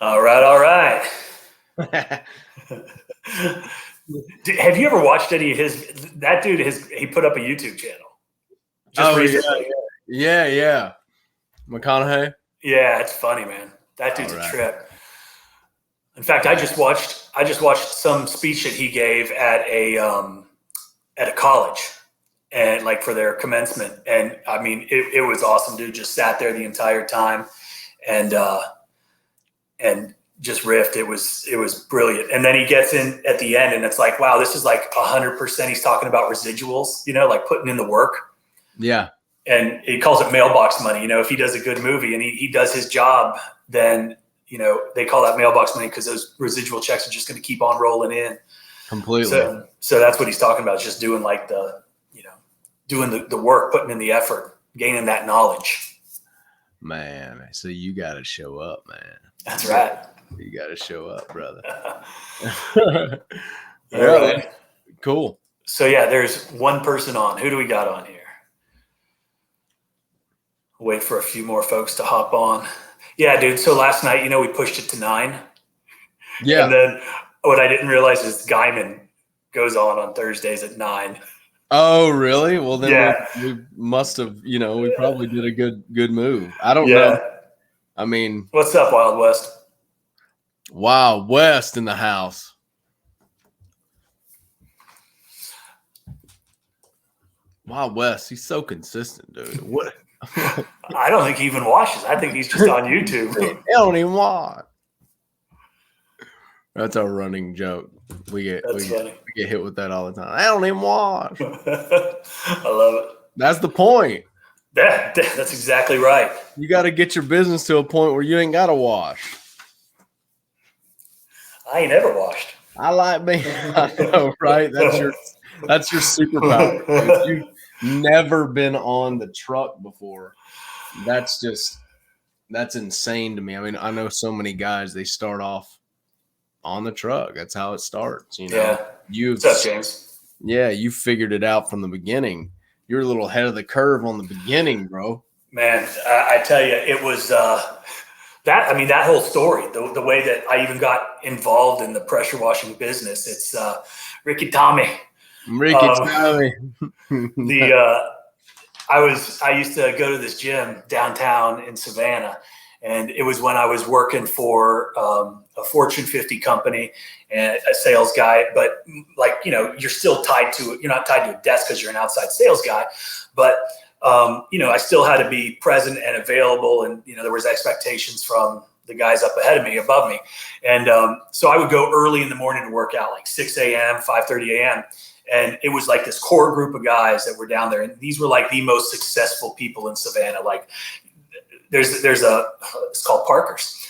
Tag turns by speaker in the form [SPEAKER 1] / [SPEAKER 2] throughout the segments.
[SPEAKER 1] All right, all right. Have you ever watched any of his? That dude, he put up a YouTube channel just recently.
[SPEAKER 2] Yeah. McConaughey.
[SPEAKER 1] Yeah, it's funny, man. That dude's a trip. In fact, I just watched some speech that he gave at a college, and like for their commencement, and I mean, it was awesome. Dude just sat there the entire time, and just riffed. It was brilliant. And then he gets in at the end, and it's like, wow, this is like 100%. He's talking about residuals, like putting in the work.
[SPEAKER 2] Yeah.
[SPEAKER 1] And he calls it mailbox money. If he does a good movie and he does his job, then they call that mailbox money because those residual checks are just going to keep on rolling in.
[SPEAKER 2] Completely.
[SPEAKER 1] So that's what he's talking about. Just doing like doing the work, putting in the effort, gaining that knowledge.
[SPEAKER 2] Man, so you got to show up, man.
[SPEAKER 1] That's right.
[SPEAKER 2] You got to show up, brother.
[SPEAKER 1] All right.
[SPEAKER 2] Cool.
[SPEAKER 1] So yeah, there's one person on. Who do we got on here? Wait for a few more folks to hop on. Yeah, dude. So last night, we pushed it to 9.
[SPEAKER 2] Yeah.
[SPEAKER 1] And then what I didn't realize is Guyman goes on Thursdays at 9.
[SPEAKER 2] Oh, really? Well, then we must have, we probably did a good move. I don't know. I mean,
[SPEAKER 1] what's up, Wild West?
[SPEAKER 2] Wild West in the house. Wild West, he's so consistent, dude. What?
[SPEAKER 1] I don't think he even watches. I think he's just on YouTube.
[SPEAKER 2] He don't even watch. That's our running joke. We get hit with that all the time. I don't even watch.
[SPEAKER 1] I love it.
[SPEAKER 2] That's the point.
[SPEAKER 1] That's exactly right.
[SPEAKER 2] You got to get your business to a point where you ain't got to wash.
[SPEAKER 1] I ain't ever washed.
[SPEAKER 2] I like being. I know, right? That's your superpower. If you've never been on the truck before, that's insane to me. I mean, I know so many guys, they start off on the truck. That's how it starts.
[SPEAKER 1] Yeah. What's up, James?
[SPEAKER 2] Yeah, you figured it out from the beginning. You're a little ahead of the curve on the beginning, bro.
[SPEAKER 1] Man, I tell you, it was that whole story, the way that I even got involved in the pressure washing business. It's Ricky Tommy.
[SPEAKER 2] Tommy.
[SPEAKER 1] I used to go to this gym downtown in Savannah, and it was when I was working for a Fortune 50 company and a sales guy. But you're still tied to it. You're not tied to a desk because you're an outside sales guy. But I still had to be present and available, and there was expectations from the guys up ahead of me, above me, and so I would go early in the morning to work out, like 6 a.m., 5:30 a.m. And it was like this core group of guys that were down there. And these were like the most successful people in Savannah. Like it's called Parker's.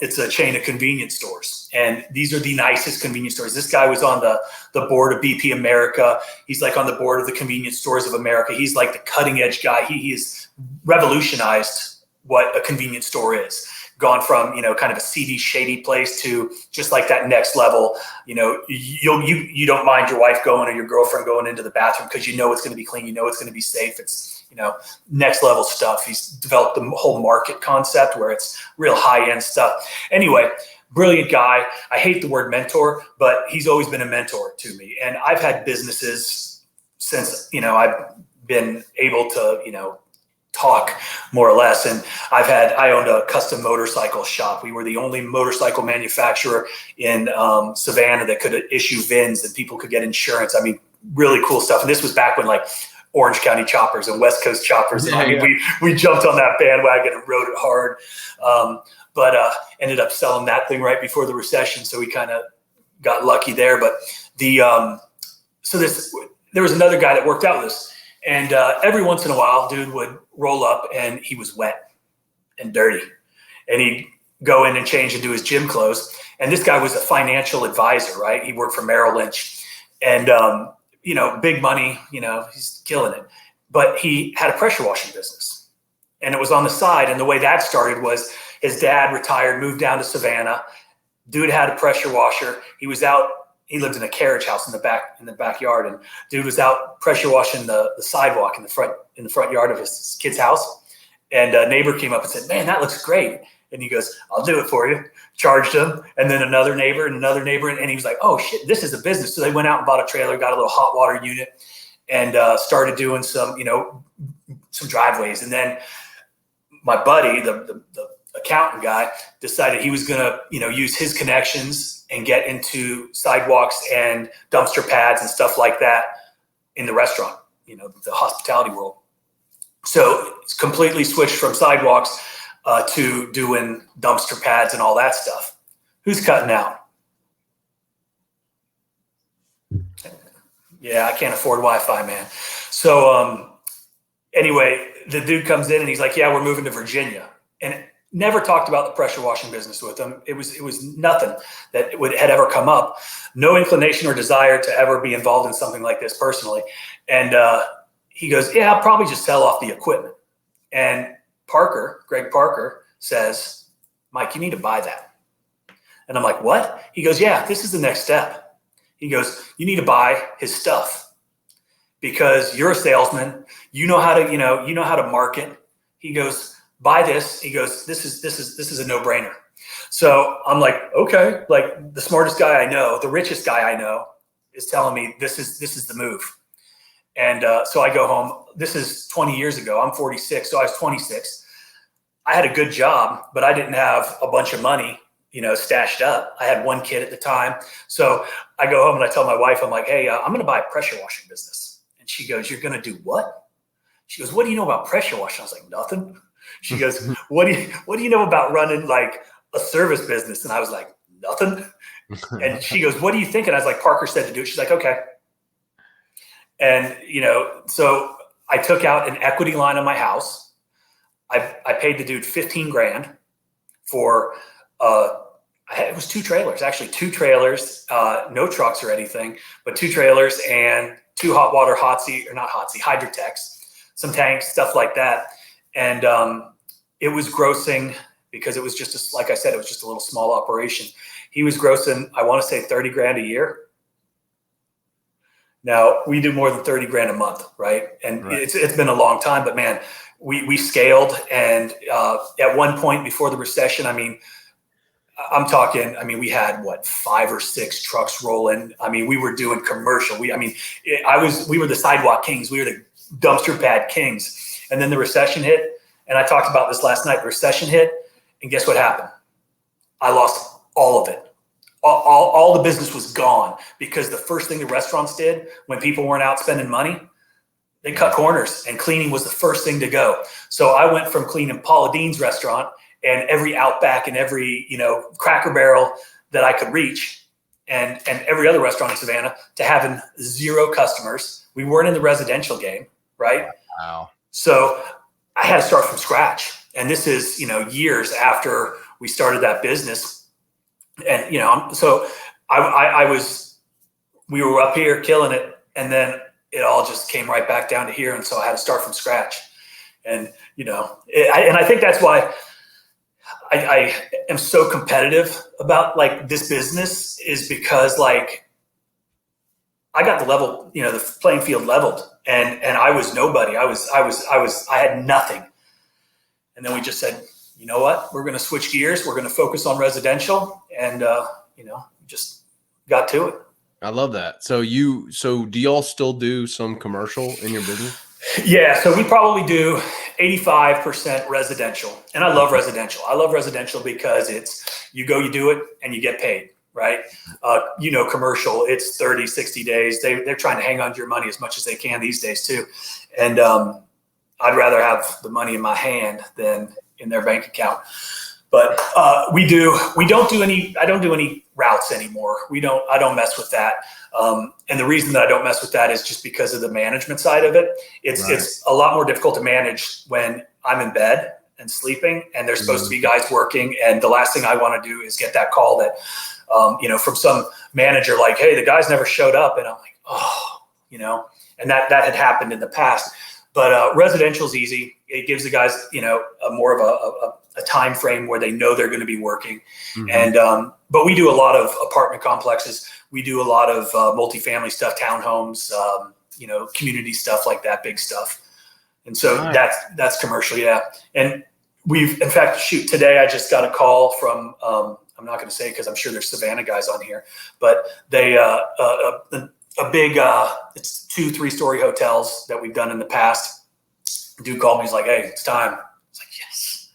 [SPEAKER 1] It's a chain of convenience stores. And these are the nicest convenience stores. This guy was on the board of BP America. He's like on the board of the Convenience Stores of America. He's like the cutting edge guy. He has revolutionized what a convenience store is. Gone from, kind of a seedy, shady place to just like that next level. You don't mind your wife going or your girlfriend going into the bathroom because it's going to be clean. It's going to be safe. It's, next level stuff. He's developed the whole market concept where it's real high end stuff. Anyway, brilliant guy. I hate the word mentor, but he's always been a mentor to me. And I've had businesses since, I've been able to, talk more or less. And I owned a custom motorcycle shop. We were the only motorcycle manufacturer in Savannah that could issue VINs and people could get insurance. I mean, really cool stuff. And this was back when like Orange County choppers and West Coast choppers.
[SPEAKER 2] Yeah,
[SPEAKER 1] we jumped on that bandwagon and rode it hard. But ended up selling that thing right before the recession. So we kind of got lucky there. But there was another guy that worked out with us. And every once in a while, dude would roll up and he was wet and dirty. And he'd go in and change into his gym clothes. And this guy was a financial advisor, right? He worked for Merrill Lynch. And, big money, he's killing it. But he had a pressure washing business. And it was on the side. And the way that started was his dad retired, moved down to Savannah. Dude had a pressure washer. He was out. He lived in a carriage house in the backyard, and dude was out pressure washing the sidewalk in the front yard of his kid's house. And a neighbor came up and said, "Man, that looks great." And he goes, I'll do it for you. Charged him. And then another neighbor. And he was like, oh shit, this is a business. So they went out and bought a trailer, got a little hot water unit, and started doing some, some driveways. And then my buddy, the accountant guy, decided he was going to, use his connections and get into sidewalks and dumpster pads and stuff like that in the restaurant, the hospitality world. So it's completely switched from sidewalks to doing dumpster pads and all that stuff. Who's cutting out? Yeah, I can't afford Wi-Fi, man. So anyway, the dude comes in and he's like, yeah, we're moving to Virginia. And never talked about the pressure washing business with him. It was nothing that had ever come up. No inclination or desire to ever be involved in something like this personally. And he goes, yeah, I'll probably just sell off the equipment. And Greg Parker says, Mike, you need to buy that. And I'm like, what? He goes, yeah, this is the next step. He goes, you need to buy his stuff because you're a salesman. You know how to market. He goes, buy this. He goes, this is a no-brainer. So I'm like, okay, like the smartest guy I know, the richest guy I know is telling me this is the move. And so I go home. This is 20 years ago. I'm 46. So I was 26. I had a good job, but I didn't have a bunch of money, stashed up. I had one kid at the time. So I go home and I tell my wife, I'm like, hey, I'm going to buy a pressure washing business. And she goes, you're going to do what? She goes, what do you know about pressure washing? I was like, nothing. She goes, what do you know about running like a service business? And I was like, nothing. And she goes, what do you think? And I was like, Parker said to do it. She's like, okay. And, so I took out an equity line on my house. I paid the dude $15,000 for, it was two trailers, no trucks or anything, but two trailers and two hot water Hydrotex, some tanks, stuff like that. And it was grossing, because it was just, like I said, it was just a little small operation. He was grossing, I want to say $30,000 a year. Now we do more than $30,000 a month, right? And right. It's been a long time, but man, we scaled. And at one point before the recession, we had 5 or 6 trucks rolling. We were doing commercial. We were the sidewalk kings. We were the dumpster pad kings. And then the recession hit. And I talked about this last night. The recession hit, and guess what happened? I lost all of it. All the business was gone, because the first thing the restaurants did when people weren't out spending money, they cut corners, and cleaning was the first thing to go. So I went from cleaning Paula Deen's restaurant and every Outback and every, Cracker Barrel that I could reach, and every other restaurant in Savannah, to having 0 customers. We weren't in the residential game, right?
[SPEAKER 2] Wow.
[SPEAKER 1] So I had to start from scratch. And this is, years after we started that business. And, we were up here killing it, and then it all just came right back down to here. And so I had to start from scratch. And, and I think that's why I am so competitive about like this business, is because like I got the level, the playing field leveled, and I was nobody. I had nothing. And then we just said, you know what, we're going to switch gears. We're going to focus on residential, and, just got to it.
[SPEAKER 2] I love that. So do y'all still do some commercial in your business?
[SPEAKER 1] Yeah. So we probably do 85% residential, and I love residential. I love residential because it's, you go, you do it, and you get paid, right? Commercial, it's 30, 60 days. They're trying to hang on to your money as much as they can these days too. And, I'd rather have the money in my hand than in their bank account. But I don't do any routes anymore. I don't mess with that. And the reason that I don't mess with that is just because of the management side of it. It's a lot more difficult to manage when I'm in bed and sleeping, and there's supposed to be guys working. And the last thing I want to do is get that call that, from some manager, like, hey, the guys never showed up. And I'm like, and that had happened in the past. But residential is easy. It gives the guys, a more of a time frame where they know they're going to be working. Mm-hmm. And but we do a lot of apartment complexes. We do a lot of multifamily stuff, townhomes, community stuff like that, big stuff. And so that's commercial, yeah. And in fact, today I just got a call from, I'm not going to say because I'm sure there's Savannah guys on here, but they, a big, it's 2-3 story hotels that we've done in the past. Dude called me. He's like, "Hey, it's time." It's like, yes,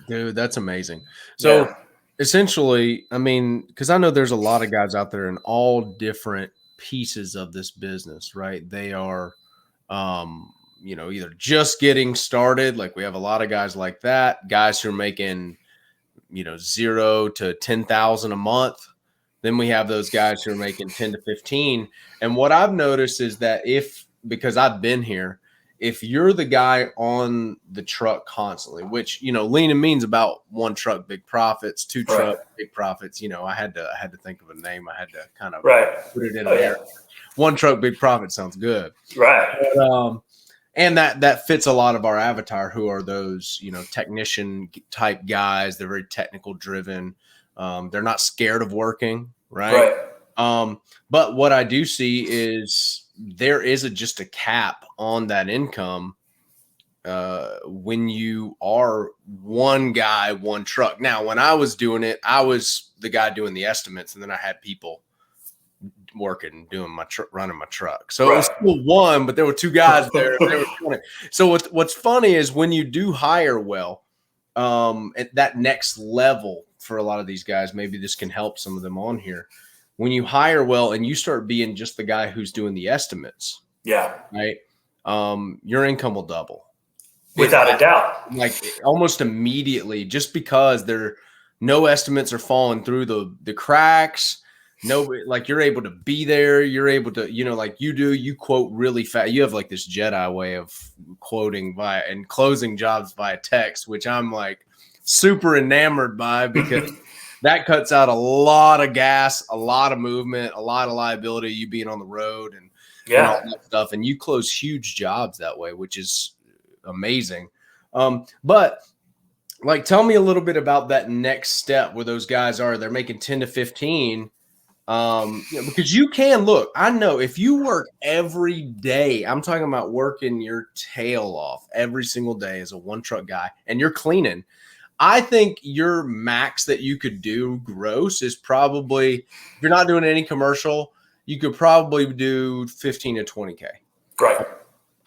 [SPEAKER 2] dude, that's amazing. So essentially, I mean, because I know there's a lot of guys out there in all different pieces of this business, right? They are, either just getting started. Like we have a lot of guys like that, guys who are making, 0 to 10,000 a month. Then we have those guys who are making 10 to 15. And what I've noticed is that because I've been here, if you're the guy on the truck constantly, which, lean and mean's about 1 truck, big profits, 2 truck, big profits. I had to think of a name. I had to kind of put it in there. 1 truck, big profit sounds good.
[SPEAKER 1] Right.
[SPEAKER 2] But, and that fits a lot of our avatar, who are those, technician type guys. They're very technical driven. They're not scared of working. Right. But what I do see is there is just a cap on that income when you are 1 guy, 1 truck. Now, when I was doing it, I was the guy doing the estimates, and then I had people working, doing running my truck. So it was still 1, but there were 2 guys there. They were doing it. So what's funny is when you do hire well, at that next level for a lot of these guys, maybe this can help some of them on here. When you hire well and you start being just the guy who's doing the estimates, right, your income will double
[SPEAKER 1] without a doubt,
[SPEAKER 2] like almost immediately, just because no estimates are falling through the cracks. No, like you're able to be there. You're able to, like you quote really fast. You have like this Jedi way of quoting and closing jobs via text, which I'm like super enamored by, because that cuts out a lot of gas, a lot of movement, a lot of liability, you being on the road and all that stuff. And you close huge jobs that way, which is amazing. But like, tell me a little bit about that next step where those guys they're making 10 to 15. Because you can look, I know if you work every day, I'm talking about working your tail off every single day as a 1 truck guy, and you're cleaning, I think your max that you could do gross is probably, if you're not doing any commercial, you could probably do 15 to 20K.
[SPEAKER 1] Right.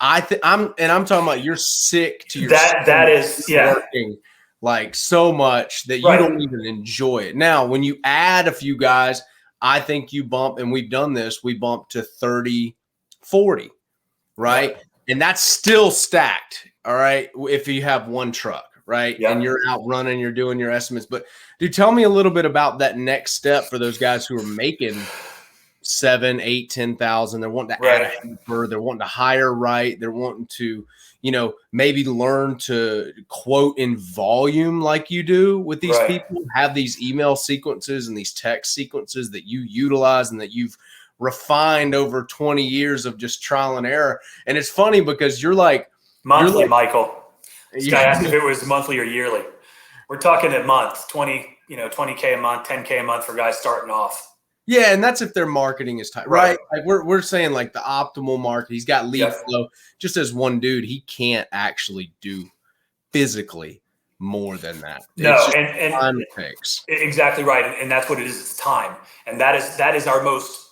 [SPEAKER 2] I'm talking about you're sick to your
[SPEAKER 1] that is
[SPEAKER 2] working like so much that you don't even enjoy it. Now, when you add a few guys, I think you bump, and we've done this, we bump to 30, 40, right? And that's still stacked. All right. If you have 1 truck. Right. And you're out running, you're doing your estimates. But dude, tell me a little bit about that next step for those guys who are making 7, 8, 10,000. They're wanting to add a helper. They're wanting to hire right. They're wanting to, maybe learn to quote in volume like you do with these people, have these email sequences and these text sequences that you utilize and that you've refined over 20 years of just trial and error. And it's funny because you're like
[SPEAKER 1] monthly, Michael. This guy asked if it was monthly or yearly. We're talking a month, 20K a month, 10K a month for guys starting off.
[SPEAKER 2] Yeah, and that's if their marketing is tight, right? Like we're saying like the optimal market. He's got lead flow. Just as 1 dude, he can't actually do physically more than that.
[SPEAKER 1] No,
[SPEAKER 2] it's just
[SPEAKER 1] and
[SPEAKER 2] time it takes.
[SPEAKER 1] Exactly right, and that's what it is. It's time, and that is our most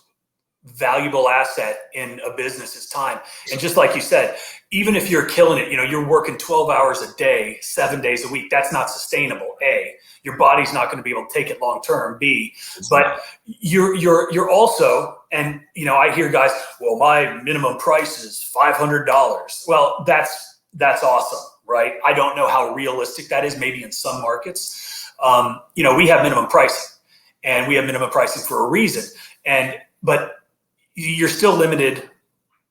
[SPEAKER 1] valuable asset in a business is time. And just like you said, even if you're killing it, you're working 12 hours a day, 7 days a week, that's not sustainable. A, your body's not going to be able to take it long term. B, but you're also, and I hear guys, well, my minimum price is $500. Well, that's awesome, right? I don't know how realistic that is. Maybe in some markets, we have minimum pricing, and we have minimum pricing for a reason. But you're still limited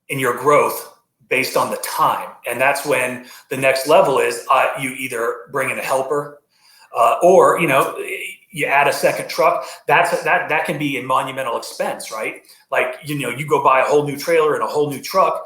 [SPEAKER 1] in your growth based on the time. And that's when the next level is you either bring in a helper or, you add a second truck. That can be a monumental expense, right? Like, you go buy a whole new trailer and a whole new truck.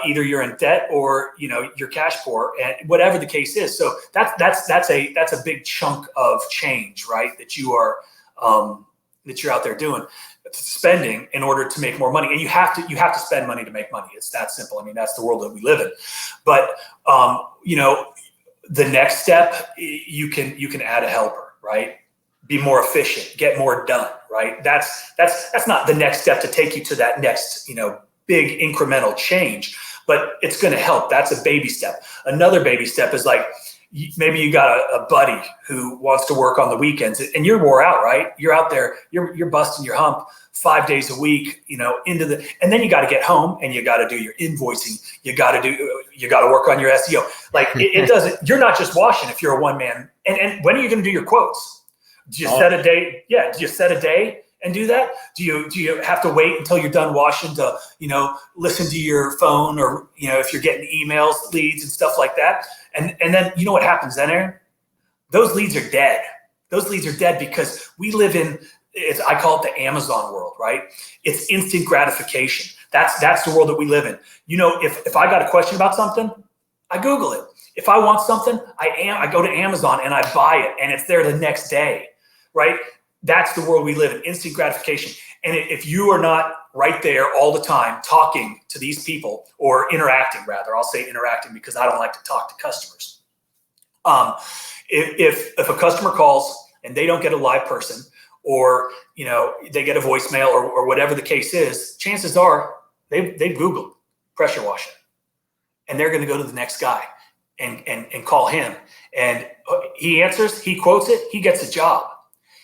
[SPEAKER 1] Either you're in debt or, you're cash poor, and whatever the case is. So that's a big chunk of change, right? That you're out there doing. Spending in order to make more money, and you have to spend money to make money. It's that simple. I mean, that's the world that we live in. But the next step, you can add a helper, right? Be more efficient, get more done, right? That's not the next step to take you to that next, big incremental change, but it's going to help. That's a baby step. Another baby step is like, maybe you got a buddy who wants to work on the weekends and you're wore out, right? You're out there, you're busting your hump 5 days a week, and then you got to get home and you got to do your invoicing. You got to work on your SEO. Like it doesn't, you're not just washing if you're a one man. And when are you going to do your quotes? Do you set a day? Yeah. Do you set a day and do that? Do you have to wait until you're done washing to, listen to your phone or, if you're getting emails, leads and stuff like that? And then you know what happens then, Aaron? Those leads are dead. Those leads are dead because we live in, I call it the Amazon world, right? It's instant gratification. That's the world that we live in. If I got a question about something, I Google it. If I want something, I go to Amazon and I buy it and it's there the next day, right? That's the world we live in, instant gratification. And if you are not right there all the time talking to these people, or interacting rather, I'll say interacting because I don't like to talk to customers. If a customer calls and they don't get a live person, or they get a voicemail or whatever the case is, chances are they've Googled pressure washer, and they're going to go to the next guy and call him, and he answers, he quotes it, he gets a job.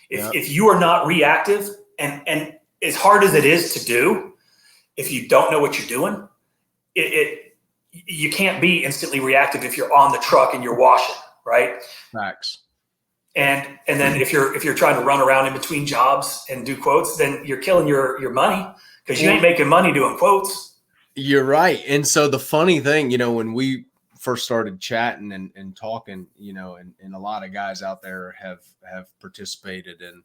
[SPEAKER 1] If you are not reactive, and as hard as it is to do, if you don't know what you're doing, you can't be instantly reactive if you're on the truck and you're washing, right?
[SPEAKER 2] Facts.
[SPEAKER 1] And then if you're trying to run around in between jobs and do quotes, then you're killing your money because you ain't making money doing quotes.
[SPEAKER 2] You're right. And so the funny thing, when we first started chatting and talking, and a lot of guys out there have participated in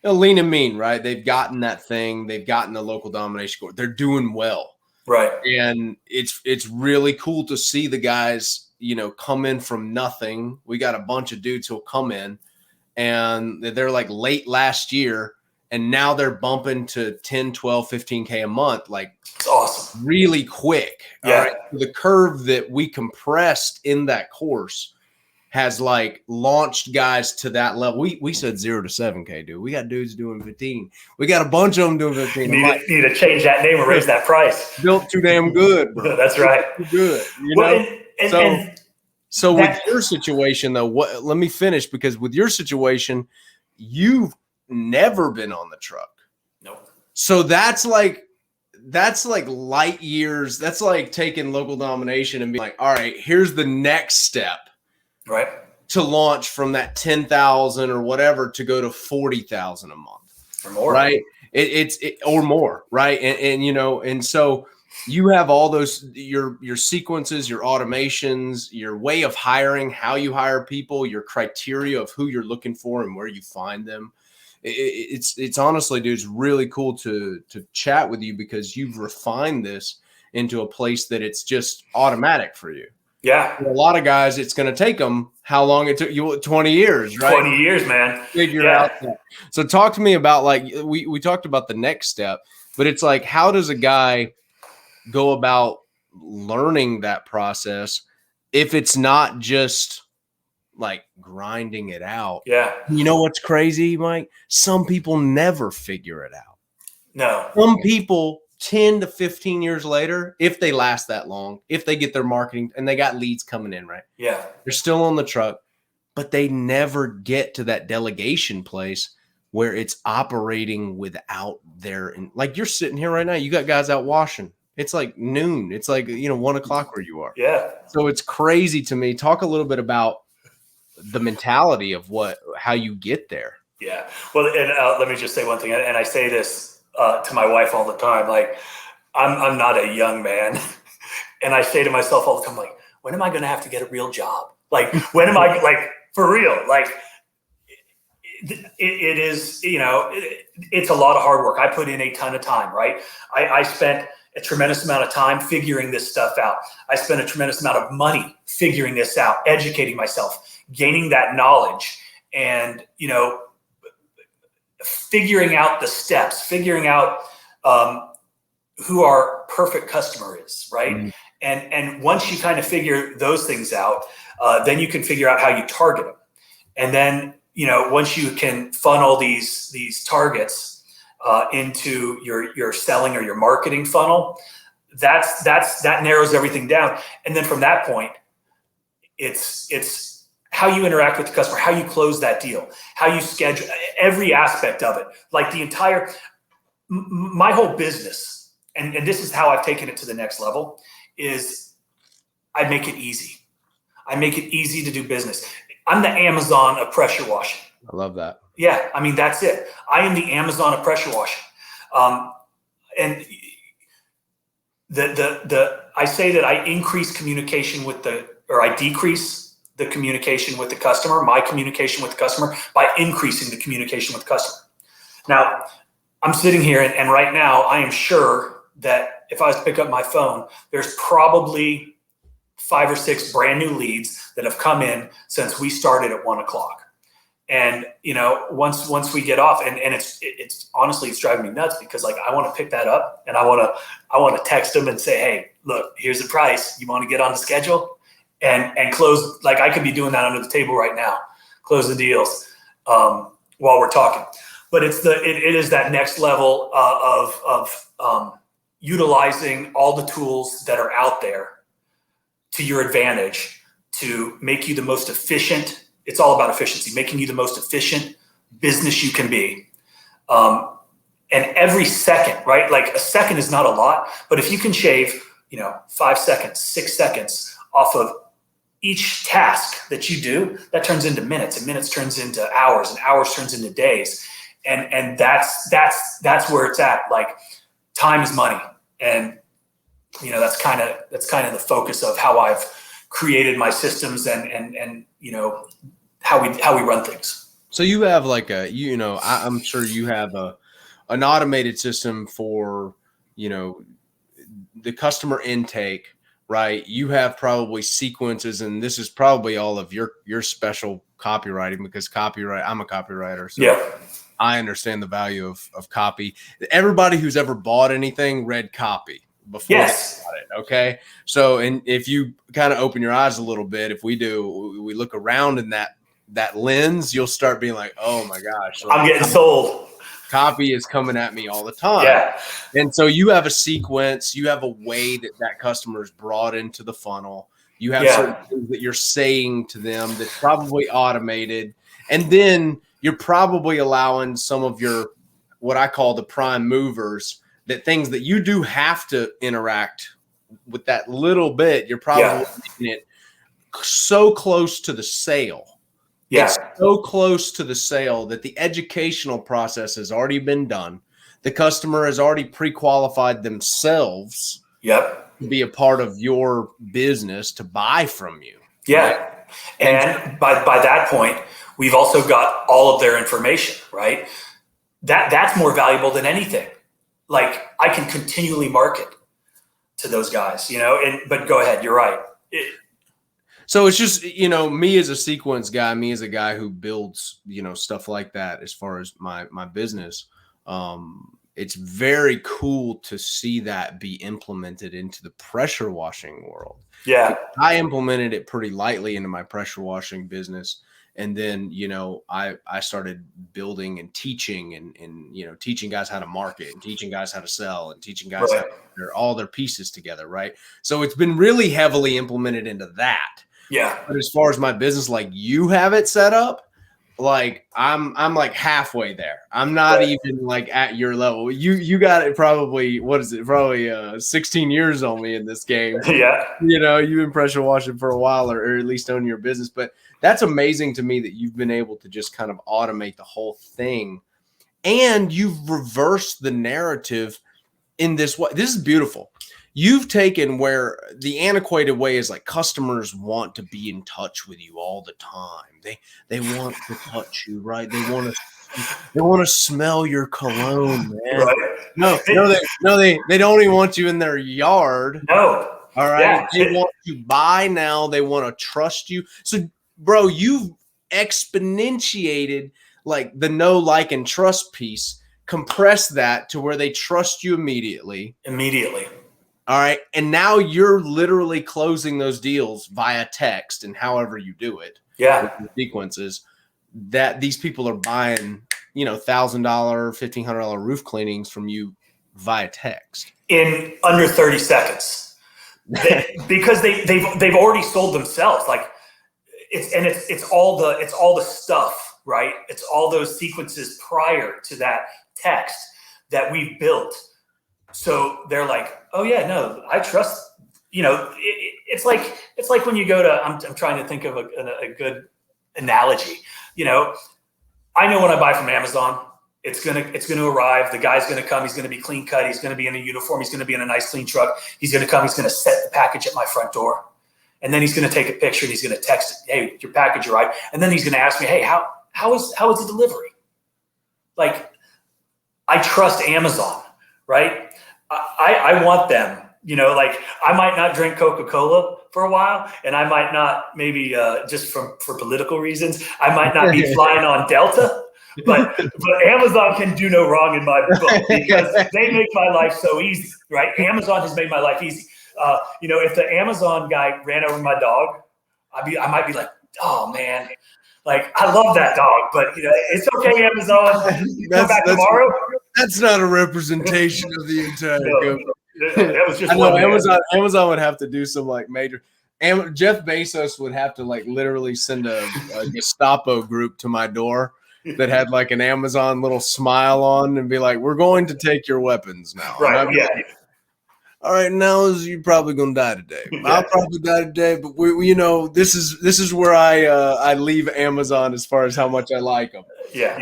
[SPEAKER 2] Lean and Mean, right? They've gotten that thing. They've gotten the local domination score. They're doing well.
[SPEAKER 1] Right.
[SPEAKER 2] And it's really cool to see the guys, come in from nothing. We got a bunch of dudes who'll come in and they're like late last year and now they're bumping to 10, 12, 15K a month. Like
[SPEAKER 1] it's awesome.
[SPEAKER 2] Really quick.
[SPEAKER 1] Yeah.
[SPEAKER 2] All right? The curve that we compressed in that course has like launched guys to that level. We said 0 to 7K, dude. We got dudes doing 15. We got a bunch of them doing 15.
[SPEAKER 1] Need to change that name and raise that price.
[SPEAKER 2] Built too damn good, bro.
[SPEAKER 1] That's right.
[SPEAKER 2] Too good. So with your situation though, let me finish, because with your situation, you've never been on the truck.
[SPEAKER 1] Nope.
[SPEAKER 2] So that's like light years. That's like taking local domination and being like, all right, here's the next step.
[SPEAKER 1] Right.
[SPEAKER 2] To launch from that 10,000 or whatever to go to 40,000 a month
[SPEAKER 1] or more.
[SPEAKER 2] Right. It's or more. Right. And so you have all those, your sequences, your automations, your way of hiring, how you hire people, your criteria of who you're looking for and where you find them. It's honestly, dude, it's really cool to chat with you because you've refined this into a place that it's just automatic for you.
[SPEAKER 1] Yeah.
[SPEAKER 2] For a lot of guys, it's going to take them how long it took you, 20 years, right?
[SPEAKER 1] 20 years, man.
[SPEAKER 2] Figure out that. So talk to me about, like, we talked about the next step, but it's like, how does a guy go about learning that process if it's not just like grinding it out?
[SPEAKER 1] Yeah.
[SPEAKER 2] You know what's crazy, Mike? Some people never figure it out.
[SPEAKER 1] No.
[SPEAKER 2] Some people 10 to 15 years later, if they last that long, if they get their marketing and they got leads coming in, right?
[SPEAKER 1] Yeah.
[SPEAKER 2] They're still on the truck, but they never get to that delegation place where it's operating without their, like you're sitting here right now, you got guys out washing. It's like noon. It's like, 1 o'clock where you are.
[SPEAKER 1] Yeah.
[SPEAKER 2] So it's crazy to me. Talk a little bit about the mentality of how you get there.
[SPEAKER 1] Yeah. Well, and let me just say one thing. And I say this to my wife all the time. Like, I'm not a young man. And I say to myself all the time, like, when am I going to have to get a real job? Like, when am I, like, for real? Like, it is, it's a lot of hard work. I put in a ton of time, right? I spent a tremendous amount of time figuring this stuff out. I spent a tremendous amount of money figuring this out, educating myself, gaining that knowledge, and, figuring out the steps, figuring out who our perfect customer is, right? Mm-hmm. And once you kind of figure those things out, Then you can figure out how you target them. And then, once you can funnel these targets into your selling or your marketing funnel, that narrows everything down. And then from that point, it's how you interact with the customer, how you close that deal, how you schedule every aspect of it. Like my whole business, and this is how I've taken it to the next level, is I make it easy. I make it easy to do business. I'm the Amazon of pressure washing.
[SPEAKER 2] I love that.
[SPEAKER 1] Yeah, I mean, that's it. I am the Amazon of pressure washing. And I say that I increase communication or I decrease the communication with the customer, my communication with the customer, by increasing the communication with the customer. Now, I'm sitting here and right now I am sure that if I was to pick up my phone, there's probably 5 or 6 brand new leads that have come in since we started at 1 o'clock. And, once we get off, and it's honestly, it's driving me nuts because like, I want to pick that up and I want to text them and say, hey, look, here's the price. You want to get on the schedule and close. Like I could be doing that under the table right now, close the deals while we're talking. But it is that next level of utilizing all the tools that are out there to your advantage to make you the most efficient. It's all about efficiency, making you the most efficient business you can be. And every second, right? Like a second is not a lot, but if you can shave, 5 seconds, 6 seconds off of each task that you do, that turns into minutes, and minutes turns into hours, and hours turns into days. And that's where it's at. Like time is money. And, that's kind of the focus of how I've created my systems and how we run things.
[SPEAKER 2] So you have like I'm sure you have an automated system for, the customer intake, right? You have probably sequences, and this is probably all of your special copywriting because I'm a copywriter. So yeah. I understand the value of copy. Everybody who's ever bought anything read copy before
[SPEAKER 1] yes.
[SPEAKER 2] they bought it. Okay. So, and if you kind of open your eyes a little bit, if we look around in that lens, you'll start being like, oh my gosh, like,
[SPEAKER 1] I'm getting sold.
[SPEAKER 2] Copy is coming at me all the time.
[SPEAKER 1] Yeah.
[SPEAKER 2] And so you have a sequence, you have a way that customer is brought into the funnel. You have certain things that you're saying to them that's probably automated. And then you're probably allowing some of your, what I call the prime movers, that things that you do have to interact with that little bit, you're probably making it so close to the sale.
[SPEAKER 1] Yeah.
[SPEAKER 2] It's so close to the sale that the educational process has already been done. The customer has already pre-qualified themselves to be a part of your business to buy from you.
[SPEAKER 1] Yeah.
[SPEAKER 2] Right?
[SPEAKER 1] And by that point, we've also got all of their information, right? That's more valuable than anything. Like I can continually market to those guys, but go ahead. You're right.
[SPEAKER 2] So it's just, me as a sequence guy, me as a guy who builds, stuff like that as far as my business, it's very cool to see that be implemented into the pressure washing world.
[SPEAKER 1] Yeah.
[SPEAKER 2] I implemented it pretty lightly into my pressure washing business. And then, I started building and teaching and teaching guys how to market and teaching guys how to sell and teaching guys how to put all their pieces together. Right. So it's been really heavily implemented into that.
[SPEAKER 1] Yeah.
[SPEAKER 2] But as far as my business, like you have it set up, like I'm like halfway there. I'm not even like at your level. You got it probably, what is it? Probably 16 years on me in this game.
[SPEAKER 1] Yeah.
[SPEAKER 2] You've been pressure washing for a while or at least owning your business. But that's amazing to me that you've been able to just kind of automate the whole thing. And you've reversed the narrative in this way. This is beautiful. You've taken where the antiquated way is like customers want to be in touch with you all the time. They want to touch you, right? They want to smell your cologne, man.
[SPEAKER 1] Right.
[SPEAKER 2] No, they don't even want you in their yard.
[SPEAKER 1] No.
[SPEAKER 2] All right. Yeah. They want to buy now. They want to trust you. So, bro, you've exponentiated like the know, like, and trust piece. Compress that to where they trust you immediately. All right. And now you're literally closing those deals via text and however you do it.
[SPEAKER 1] Yeah.
[SPEAKER 2] With the sequences that these people are buying, $1,000, $1,500 roof cleanings from you via text
[SPEAKER 1] In under 30 seconds. Because they've already sold themselves. Like it's all the stuff, right? It's all those sequences prior to that text that we've built. So they're like, oh yeah, no, I trust. It's like when you go to. I'm trying to think of a good analogy. I know when I buy from Amazon, it's gonna arrive. The guy's gonna come. He's gonna be clean cut. He's gonna be in a uniform. He's gonna be in a nice clean truck. He's gonna come. He's gonna set the package at my front door, and then he's gonna take a picture and he's gonna text it. Hey, your package arrived. And then he's gonna ask me, hey, how is the delivery? Like, I trust Amazon, right? I want them. Like, I might not drink Coca-Cola for a while, and I might not, maybe just for political reasons, I might not be flying on Delta, but Amazon can do no wrong in my book because they make my life so easy, right? Amazon has made my life easy. If the Amazon guy ran over my dog, I might be like, oh man, like, I love that dog, but it's okay, Amazon. Come back tomorrow.
[SPEAKER 2] That's not a representation of the entire company.
[SPEAKER 1] That was just
[SPEAKER 2] Amazon would have to do some like major. Jeff Bezos would have to like literally send a Gestapo group to my door that had like an Amazon little smile on and be like, "We're going to take your weapons now."
[SPEAKER 1] Right? Yeah.
[SPEAKER 2] Like, all right, now you're probably gonna die today. I'll probably die today, but this is where I leave Amazon as far as how much I like them.
[SPEAKER 1] Yeah.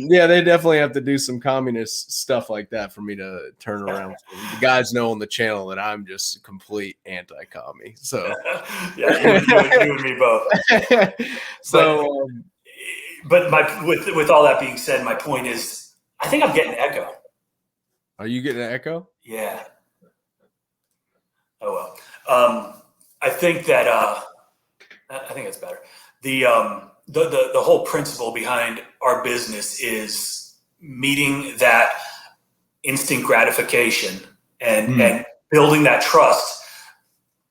[SPEAKER 2] They definitely have to do some communist stuff like that for me to turn around. The guys know on the channel that I'm just a complete anti-commie. So
[SPEAKER 1] yeah, you and me both.
[SPEAKER 2] So,
[SPEAKER 1] but with all that being said, my point is, I think I'm getting an echo.
[SPEAKER 2] Are you getting an echo?
[SPEAKER 1] Yeah. Oh well. I think that I think that's better. The whole principle behind our business is meeting that instant gratification and building that trust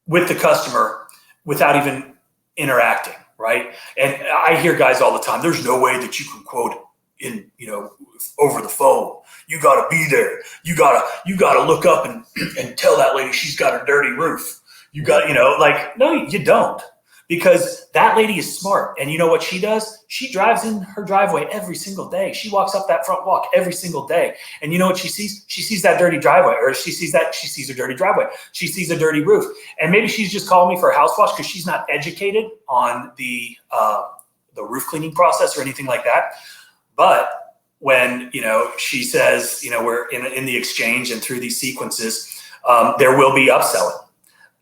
[SPEAKER 1] with the customer without even interacting, right? And I hear guys all the time, there's no way that you can quote in, over the phone. You got to be there. You got to look up and tell that lady she's got a dirty roof. You got, no, you don't. Because that lady is smart. And you know what she does? She drives in her driveway every single day. She walks up that front walk every single day. And you know what she sees? She sees that dirty driveway, or she sees a dirty driveway. She sees a dirty roof. And maybe she's just calling me for a house wash because she's not educated on the roof cleaning process or anything like that. But when, she says, we're in the exchange and through these sequences, there will be upselling.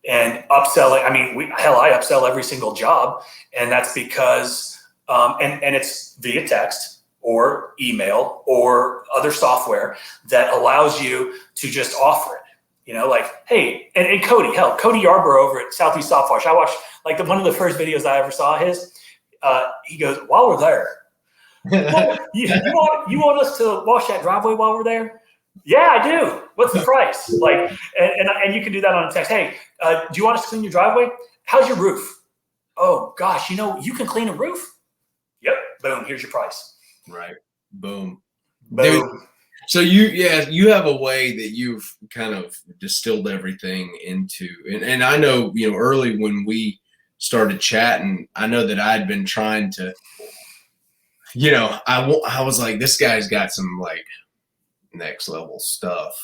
[SPEAKER 1] And upselling, I upsell every single job. And that's because, and it's via text or email or other software that allows you to just offer it. Like, hey, and Cody Yarborough over at Southeast Soft Wash. I watched one of the first videos I ever saw his. He goes, while we're there, well, you want us to wash that driveway while we're there? Yeah, I do. What's the price? And you can do that on a text. Hey, do you want us to clean your driveway? How's your roof? Oh gosh, you can clean a roof? Yep. Boom. Here's your price.
[SPEAKER 2] Right. Boom.
[SPEAKER 1] Boom.
[SPEAKER 2] Dude, so you have a way that you've kind of distilled everything into, and I know, early when we started chatting, I know that I'd been trying to, I was like, this guy's got some next level stuff.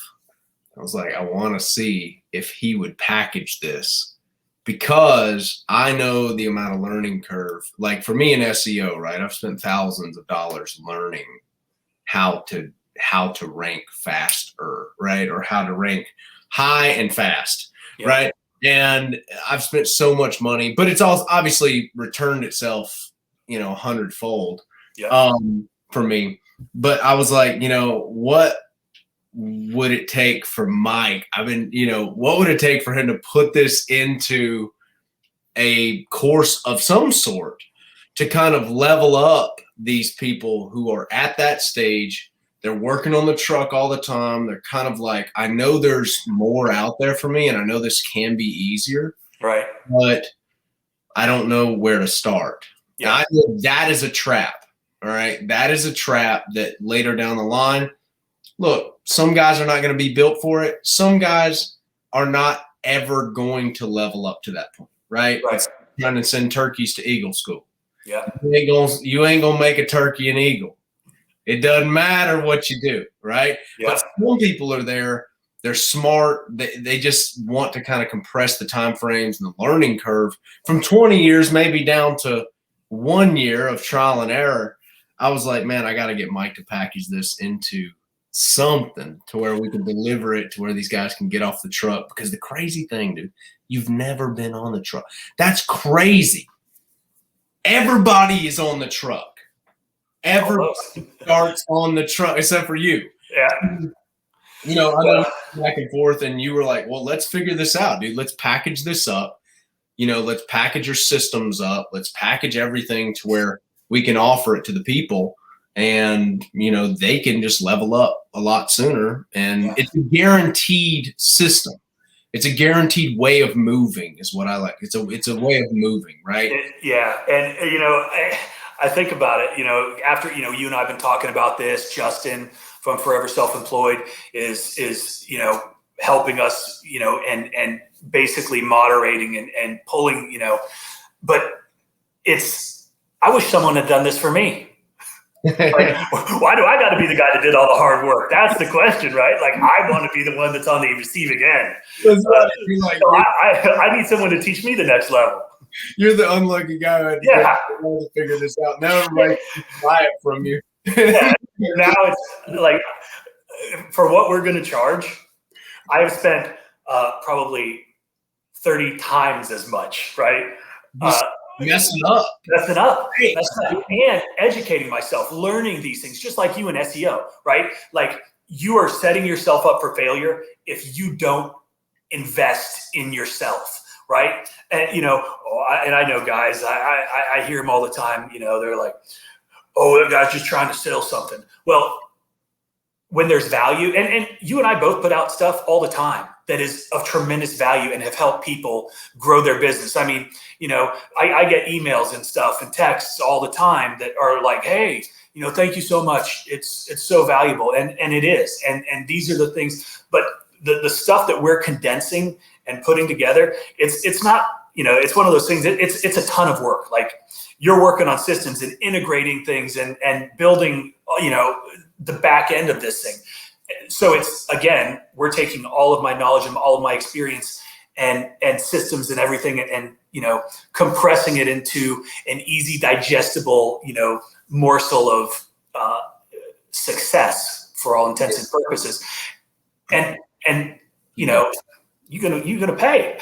[SPEAKER 2] I was like, I want to see if he would package this, because I know the amount of learning curve. Like for me in SEO, right? I've spent thousands of dollars learning how to rank faster, right? Or how to rank high and fast, yeah. Right? And I've spent so much money, but it's all obviously returned itself, 100-fold, yeah. For me. But I was like, what would it take for Mike? What would it take for him to put this into a course of some sort to kind of level up these people who are at that stage They're working on the truck all the time. They're kind of like, I know there's more out there for me, and I know this can be easier,
[SPEAKER 1] Right.
[SPEAKER 2] but I don't know where to start.
[SPEAKER 1] Yeah.
[SPEAKER 2] That is a trap. All right. That is a trap that later down the line, look, some guys are not going to be built for it. Some guys are not ever going to level up to that point. Right.
[SPEAKER 1] Right.
[SPEAKER 2] It's trying to send turkeys to Eagle School.
[SPEAKER 1] Yeah.
[SPEAKER 2] You ain't gonna make a turkey an eagle. It doesn't matter what you do, right?
[SPEAKER 1] Yeah.
[SPEAKER 2] But some people are there. They're smart. They just want to kind of compress the time frames and the learning curve from 20 years maybe down to 1 year of trial and error. I was like, man, I got to get Mike to package this into something to where we can deliver it to where these guys can get off the truck. Because the crazy thing, dude, you've never been on the truck. That's crazy. Everybody is on the truck. Everybody starts on the truck except for you.
[SPEAKER 1] Yeah.
[SPEAKER 2] You know, I know back and forth, and you were like, well, let's figure this out, dude. Let's package this up. You know, let's package your systems up. Let's package everything to where we can offer it to the people, and, you know, they can just level up a lot sooner. And it's a guaranteed system. It's a guaranteed way of moving is what I like. It's a way of moving, right?
[SPEAKER 1] Yeah. And, you know, I think about it, you know, after, you know, you and I have been talking about this, Justin from Forever Self-Employed is, you know, helping us, you know, and basically moderating and pulling, you know, but I wish someone had done this for me. Like, why do I got to be the guy that did all the hard work? That's the question, right? Like, I want to be the one that's on the receiving end. So I need someone to teach me the next level.
[SPEAKER 2] You're the unlucky guy who had to figure this out. Now everybody can buy it from you.
[SPEAKER 1] Now it's like, for what we're going to charge, I have spent probably 30 times as much, right?
[SPEAKER 2] Messing up,
[SPEAKER 1] and educating myself, learning these things, just like you in SEO, right? Like, you are setting yourself up for failure if you don't invest in yourself, right? And, you know, and I know guys, I hear them all the time, you know, they're like, oh, that guy's just trying to sell something. Well, when there's value, and you and I both put out stuff all the time that is of tremendous value and have helped people grow their business. I mean, you know, I get emails and stuff and texts all the time that are like, hey, you know, thank you so much. It's so valuable. And it is. And these are the things, but the stuff that we're condensing and putting together, it's not, you know, it's one of those things that it's a ton of work. Like, you're working on systems and integrating things and building, you know, the back end of this thing. So it's, again, we're taking all of my knowledge and all of my experience and systems and everything and, you know, compressing it into an easy, digestible, you know, morsel of success for all intents and purposes. And you know, you're gonna pay.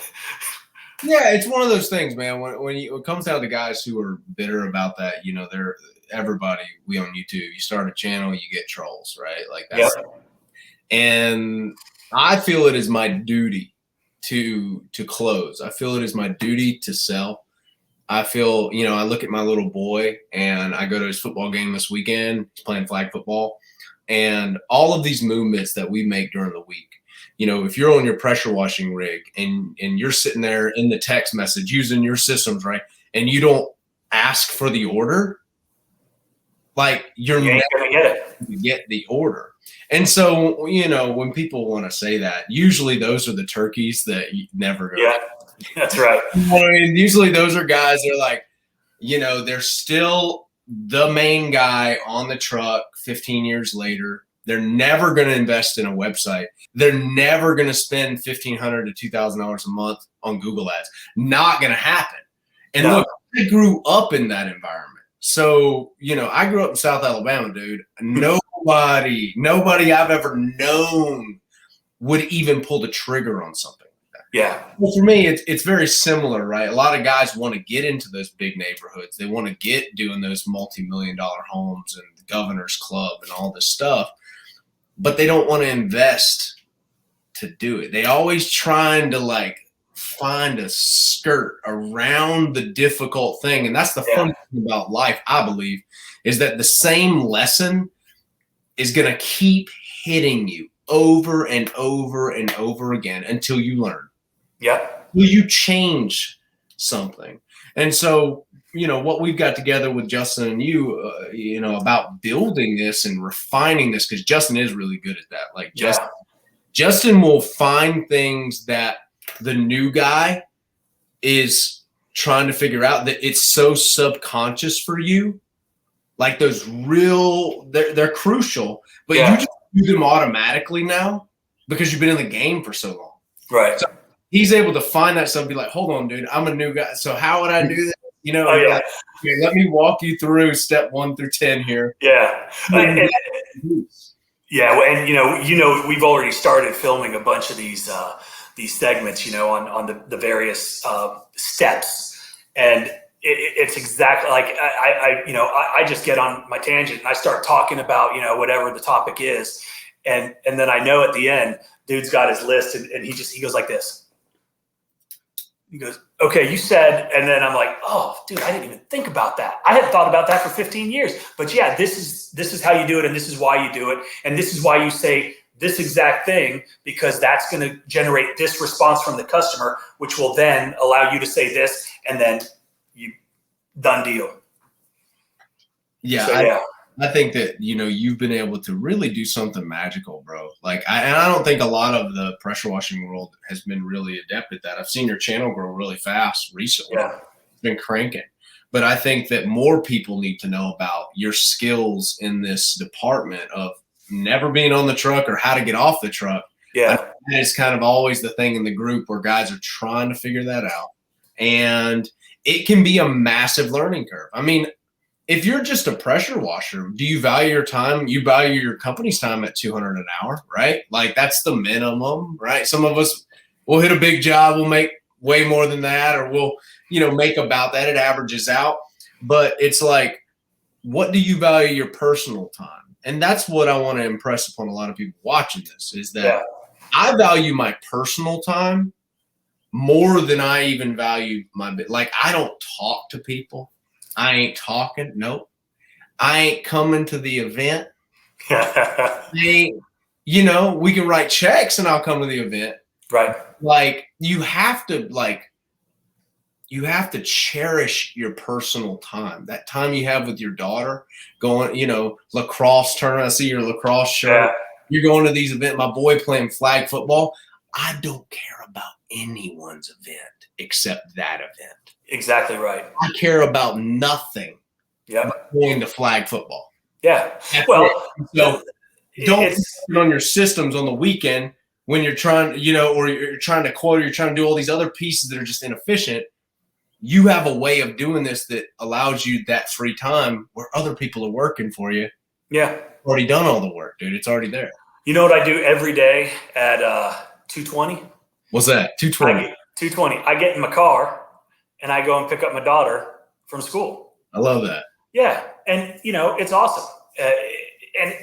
[SPEAKER 2] Yeah, it's one of those things, man. When it comes down to guys who are bitter about that, you know, we on YouTube, you start a channel, you get trolls, right? Like that's and I feel it is my duty to close. I feel it is my duty to sell. I feel, you know, I look at my little boy and I go to his football game this weekend. He's playing flag football, and all of these movements that we make during the week. You know, if you're on your pressure washing rig and you're sitting there in the text message using your systems, right, and you don't ask for the order, like you're never going to get the order. And so, you know, when people want to say that, usually those are the turkeys that you never go.
[SPEAKER 1] Yeah, that's right.
[SPEAKER 2] And usually those are guys that are like, you know, they're still the main guy on the truck 15 years later. They're never going to invest in a website. They're never going to spend $1,500 to $2,000 a month on Google ads. Not going to happen. And look, I grew up in that environment. So, you know, I grew up in South Alabama, dude. Nobody I've ever known would even pull the trigger on something like that.
[SPEAKER 1] Yeah.
[SPEAKER 2] Well, for me, it's very similar, right? A lot of guys want to get into those big neighborhoods. They want to get doing those multi-million-dollar homes and the governor's club and all this stuff, but they don't want to invest to do it. They always trying to like find a skirt around the difficult thing. And that's the funny thing about life, I believe, is that the same lesson is going to keep hitting you over and over and over again until you learn.
[SPEAKER 1] Yeah.
[SPEAKER 2] Will you change something? And so, what we've got together with Justin and you, about building this and refining this, because Justin is really good at that. Like Justin will find things that the new guy is trying to figure out, that it's so subconscious for you. Like those they're crucial, but you just do them automatically now because you've been in the game for so long.
[SPEAKER 1] Right.
[SPEAKER 2] So he's able to find that stuff and be like, hold on, dude, I'm a new guy. So how would I do that? Like, okay, let me walk you through step 1 through 10 here.
[SPEAKER 1] Yeah. And we've already started filming a bunch of these segments, on the various steps, and it's exactly like I just get on my tangent and I start talking about whatever the topic is, and then I know at the end, dude's got his list, and he goes like this. He goes, okay, you said, and then I'm like, oh, dude, I didn't even think about that. I hadn't thought about that for 15 years. But yeah, this is how you do it, and this is why you do it, and this is why you say this exact thing, because that's going to generate this response from the customer, which will then allow you to say this, and then you done deal.
[SPEAKER 2] Yeah, so, I think that you've been able to really do something magical, bro. Like, I don't think a lot of the pressure washing world has been really adept at that. I've seen your channel grow really fast recently. Yeah. It's been cranking. But I think that more people need to know about your skills in this department of never being on the truck or how to get off the truck.
[SPEAKER 1] Yeah.
[SPEAKER 2] It's kind of always the thing in the group where guys are trying to figure that out. And it can be a massive learning curve. I mean, if you're just a pressure washer, do you value your time? You value your company's time at $200 an hour, right? Like that's the minimum, right? Some of us will hit a big job, we'll make way more than that, or we'll, make about that. It averages out. But it's like, what do you value your personal time? And that's what I want to impress upon a lot of people watching this, is that I value my personal time more than I even value like I don't talk to people. I ain't talking. Nope. I ain't coming to the event. We can write checks and I'll come to the event.
[SPEAKER 1] Right.
[SPEAKER 2] Like you have to cherish your personal time. That time you have with your daughter going, lacrosse tournament. I see your lacrosse shirt. Yeah. You're going to these events. My boy playing flag football. I don't care about anyone's event except that event.
[SPEAKER 1] Exactly right.
[SPEAKER 2] I care about nothing.
[SPEAKER 1] Yep.
[SPEAKER 2] Going to flag football.
[SPEAKER 1] Yeah. Well,
[SPEAKER 2] so don't put on your systems on the weekend when you're trying, or you're trying to quote, or you're trying to do all these other pieces that are just inefficient. You have a way of doing this that allows you that free time where other people are working for you.
[SPEAKER 1] Yeah.
[SPEAKER 2] Already done all the work, dude. It's already there.
[SPEAKER 1] You know what I do every day at 2:20?
[SPEAKER 2] What's that? 2:20.
[SPEAKER 1] 2:20. I get in my car and I go and pick up my daughter from school.
[SPEAKER 2] I love that.
[SPEAKER 1] Yeah. And, it's awesome. And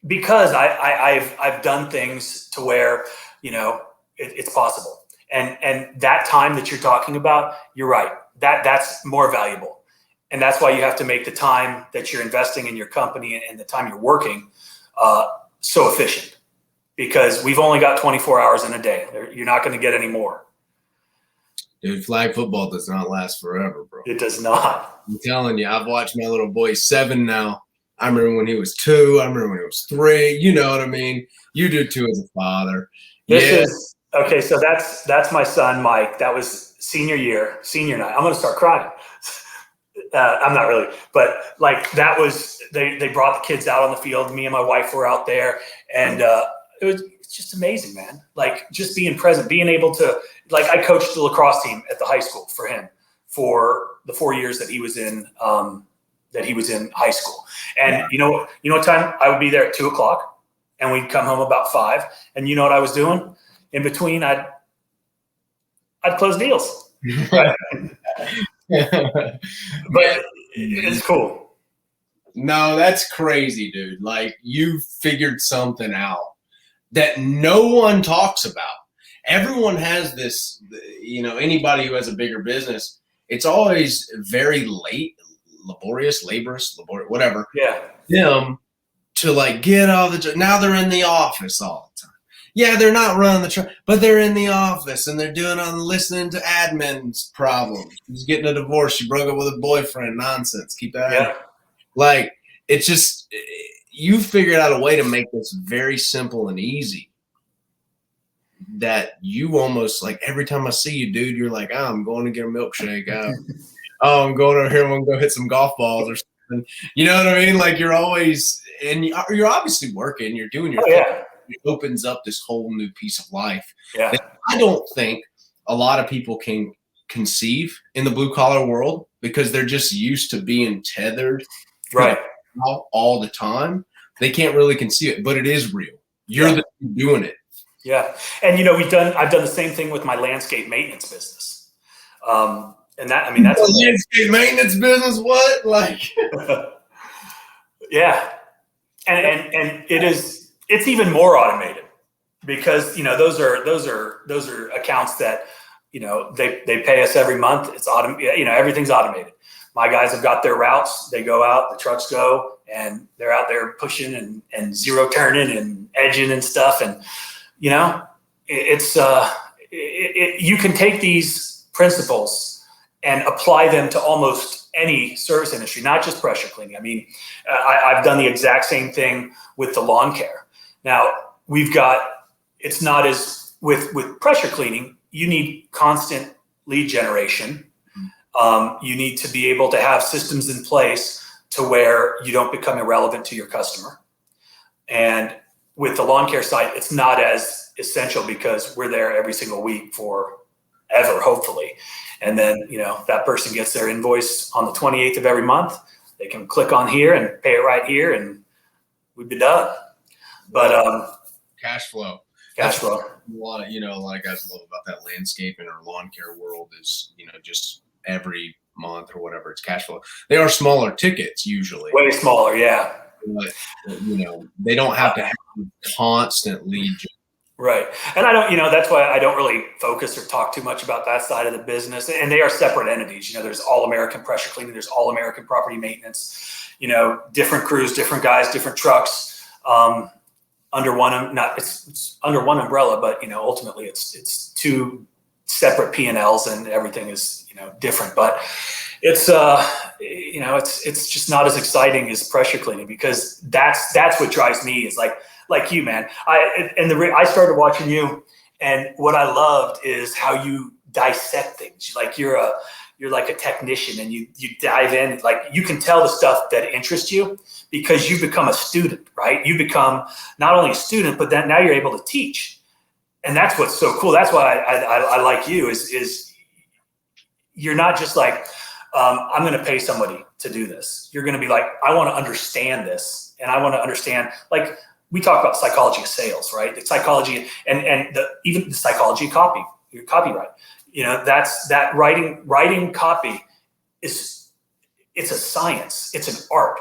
[SPEAKER 1] because I've done things to where, it's possible. And that time that you're talking about, you're right. That's more valuable. And that's why you have to make the time that you're investing in your company and the time you're working so efficient. Because we've only got 24 hours in a day. You're not going to get any more.
[SPEAKER 2] Dude, flag football does not last forever, bro.
[SPEAKER 1] It does not.
[SPEAKER 2] I'm telling you, I've watched my little boy 7 now. I remember when he was 2. I remember when he was 3. You know what I mean? You do too as a father.
[SPEAKER 1] Okay, so that's my son, Mike. That was senior night. I'm going to start crying. I'm not really, but like that was, they brought the kids out on the field. Me and my wife were out there, and it's just amazing, man. Like just being present, being able to, like I coached the lacrosse team at the high school for him for the 4 years that he was in high school. And you know what time I would be there at 2:00, and we'd come home about 5. And you know what I was doing in between? I'd close deals. Right? But it's cool.
[SPEAKER 2] No, that's crazy, dude. Like you figured something out that no one talks about. Everyone has this, anybody who has a bigger business, it's always very laborious, whatever.
[SPEAKER 1] Yeah.
[SPEAKER 2] Them to like get all the, now they're in the office all the time. Yeah, they're not running the truck, but they're in the office and they're doing on listening to admin's problems. She's getting a divorce. She broke up with a boyfriend. Nonsense. Keep that.
[SPEAKER 1] Yeah.
[SPEAKER 2] Like, it's just, you figured out a way to make this very simple and easy that you almost like every time I see you, dude, you're like, oh, I'm going to get a milkshake. Oh, I'm going over here. I'm going to go hit some golf balls or something. You know what I mean? Like, you're always, and you're obviously working, you're doing your thing.
[SPEAKER 1] Yeah.
[SPEAKER 2] It opens up this whole new piece of life.
[SPEAKER 1] Yeah.
[SPEAKER 2] That I don't think a lot of people can conceive in the blue collar world because they're just used to being tethered
[SPEAKER 1] Right.
[SPEAKER 2] all the time. They can't really conceive it, but it is real. You're the one doing it.
[SPEAKER 1] Yeah. And, you know, I've done the same thing with my landscape maintenance business. And that, I mean, that's
[SPEAKER 2] a landscape maintenance business. What? Like,
[SPEAKER 1] yeah. And it's even more automated because, you know, those are accounts that, you know, they pay us every month. It's you know, everything's automated. My guys have got their routes. They go out, the trucks go, and they're out there pushing and zero turning and edging and stuff. And, you know, you can take these principles and apply them to almost any service industry, not just pressure cleaning. I mean, I've done the exact same thing with the lawn care. Now it's not as with pressure cleaning, you need constant lead generation. You need to be able to have systems in place to where you don't become irrelevant to your customer. And with the lawn care side, it's not as essential because we're there every single week forever, hopefully. And then, you know, that person gets their invoice on the 28th of every month. They can click on here and pay it right here and we'd be done. But
[SPEAKER 2] cash flow.
[SPEAKER 1] A
[SPEAKER 2] lot of, you know, a lot of guys love about that landscaping or lawn care world is, you know, just every month or whatever, it's cash flow. They are smaller tickets usually.
[SPEAKER 1] Way smaller, yeah.
[SPEAKER 2] But, you know, they don't have to have constant lead.
[SPEAKER 1] Right. And I don't, you know, that's why I don't really focus or talk too much about that side of the business. And they are separate entities. You know, there's All American Pressure Cleaning, there's All American Property Maintenance, you know, different crews, different guys, different trucks, under one, it's under one umbrella, but, you know, ultimately it's two separate P&Ls and everything is, you know, different. But it's, you know, it's just not as exciting as pressure cleaning because that's what drives me is like you, man. I started watching you, and what I loved is how you dissect things. Like you're like a technician, and you dive in. Like you can tell the stuff that interests you because you become a student, right? You become not only a student, but then now you're able to teach, and that's what's so cool. That's why I like you is you're not just like I'm going to pay somebody to do this. You're going to be like, I want to understand this, and I want to understand like. We talk about psychology of sales, right? The psychology and even the psychology of copy, your copyright. You know, that writing copy it's a science, it's an art,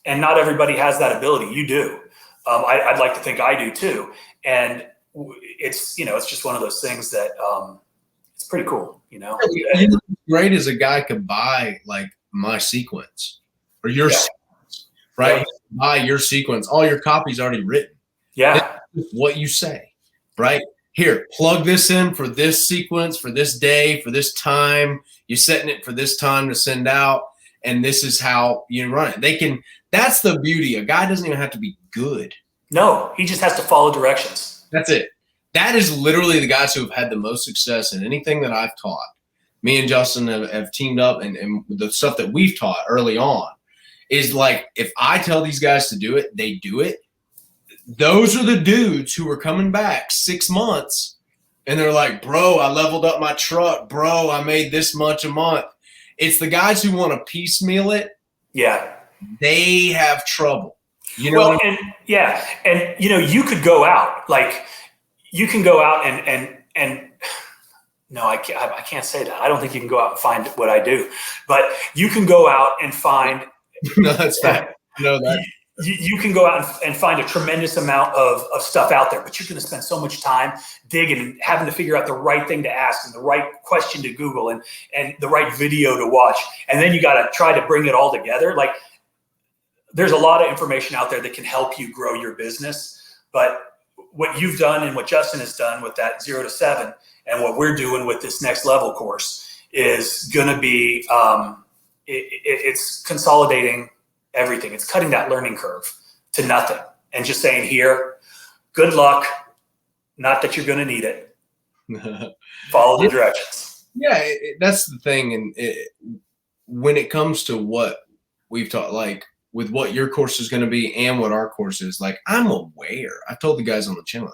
[SPEAKER 1] and not everybody has that ability. You do. I'd like to think I do too. And it's, you know, it's just one of those things that it's pretty cool. You know,
[SPEAKER 2] great as a guy could buy like my sequence or your sequence, right? Yeah. Buy your sequence, all your copies already written.
[SPEAKER 1] Yeah.
[SPEAKER 2] What you say, right? Here, plug this in for this sequence, for this day, for this time. You're setting it for this time to send out, and this is how you run it. They can. That's the beauty. A guy doesn't even have to be good.
[SPEAKER 1] No, he just has to follow directions.
[SPEAKER 2] That's it. That is literally the guys who have had the most success in anything that I've taught. Me and Justin have teamed up, and the stuff that we've taught early on. Is like, if I tell these guys to do it, they do it. Those are the dudes who are coming back 6 months and they're like, bro, I leveled up my truck. Bro, I made this much a month. It's the guys who want to piecemeal it.
[SPEAKER 1] Yeah.
[SPEAKER 2] They have trouble. You know
[SPEAKER 1] well,
[SPEAKER 2] what I mean?
[SPEAKER 1] And you know, you could go out, like you can go out and no, I can't say that. I don't think you can go out and find what I do, but you can go out and find
[SPEAKER 2] no, that's fine. No, that
[SPEAKER 1] you can go out and find a tremendous amount of stuff out there, but you're going to spend so much time digging and having to figure out the right thing to ask and the right question to Google and the right video to watch. And then you got to try to bring it all together. Like there's a lot of information out there that can help you grow your business. But what you've done and what Justin has done with that 0 to 7 and what we're doing with this next level course is going to be, it's consolidating everything. It's cutting that learning curve to nothing and just saying, here, good luck. Not that you're going to need it. Follow the directions.
[SPEAKER 2] Yeah, that's the thing. And when it comes to what we've taught, like with what your course is going to be and what our course is, like I'm aware. I've told the guys on the channel,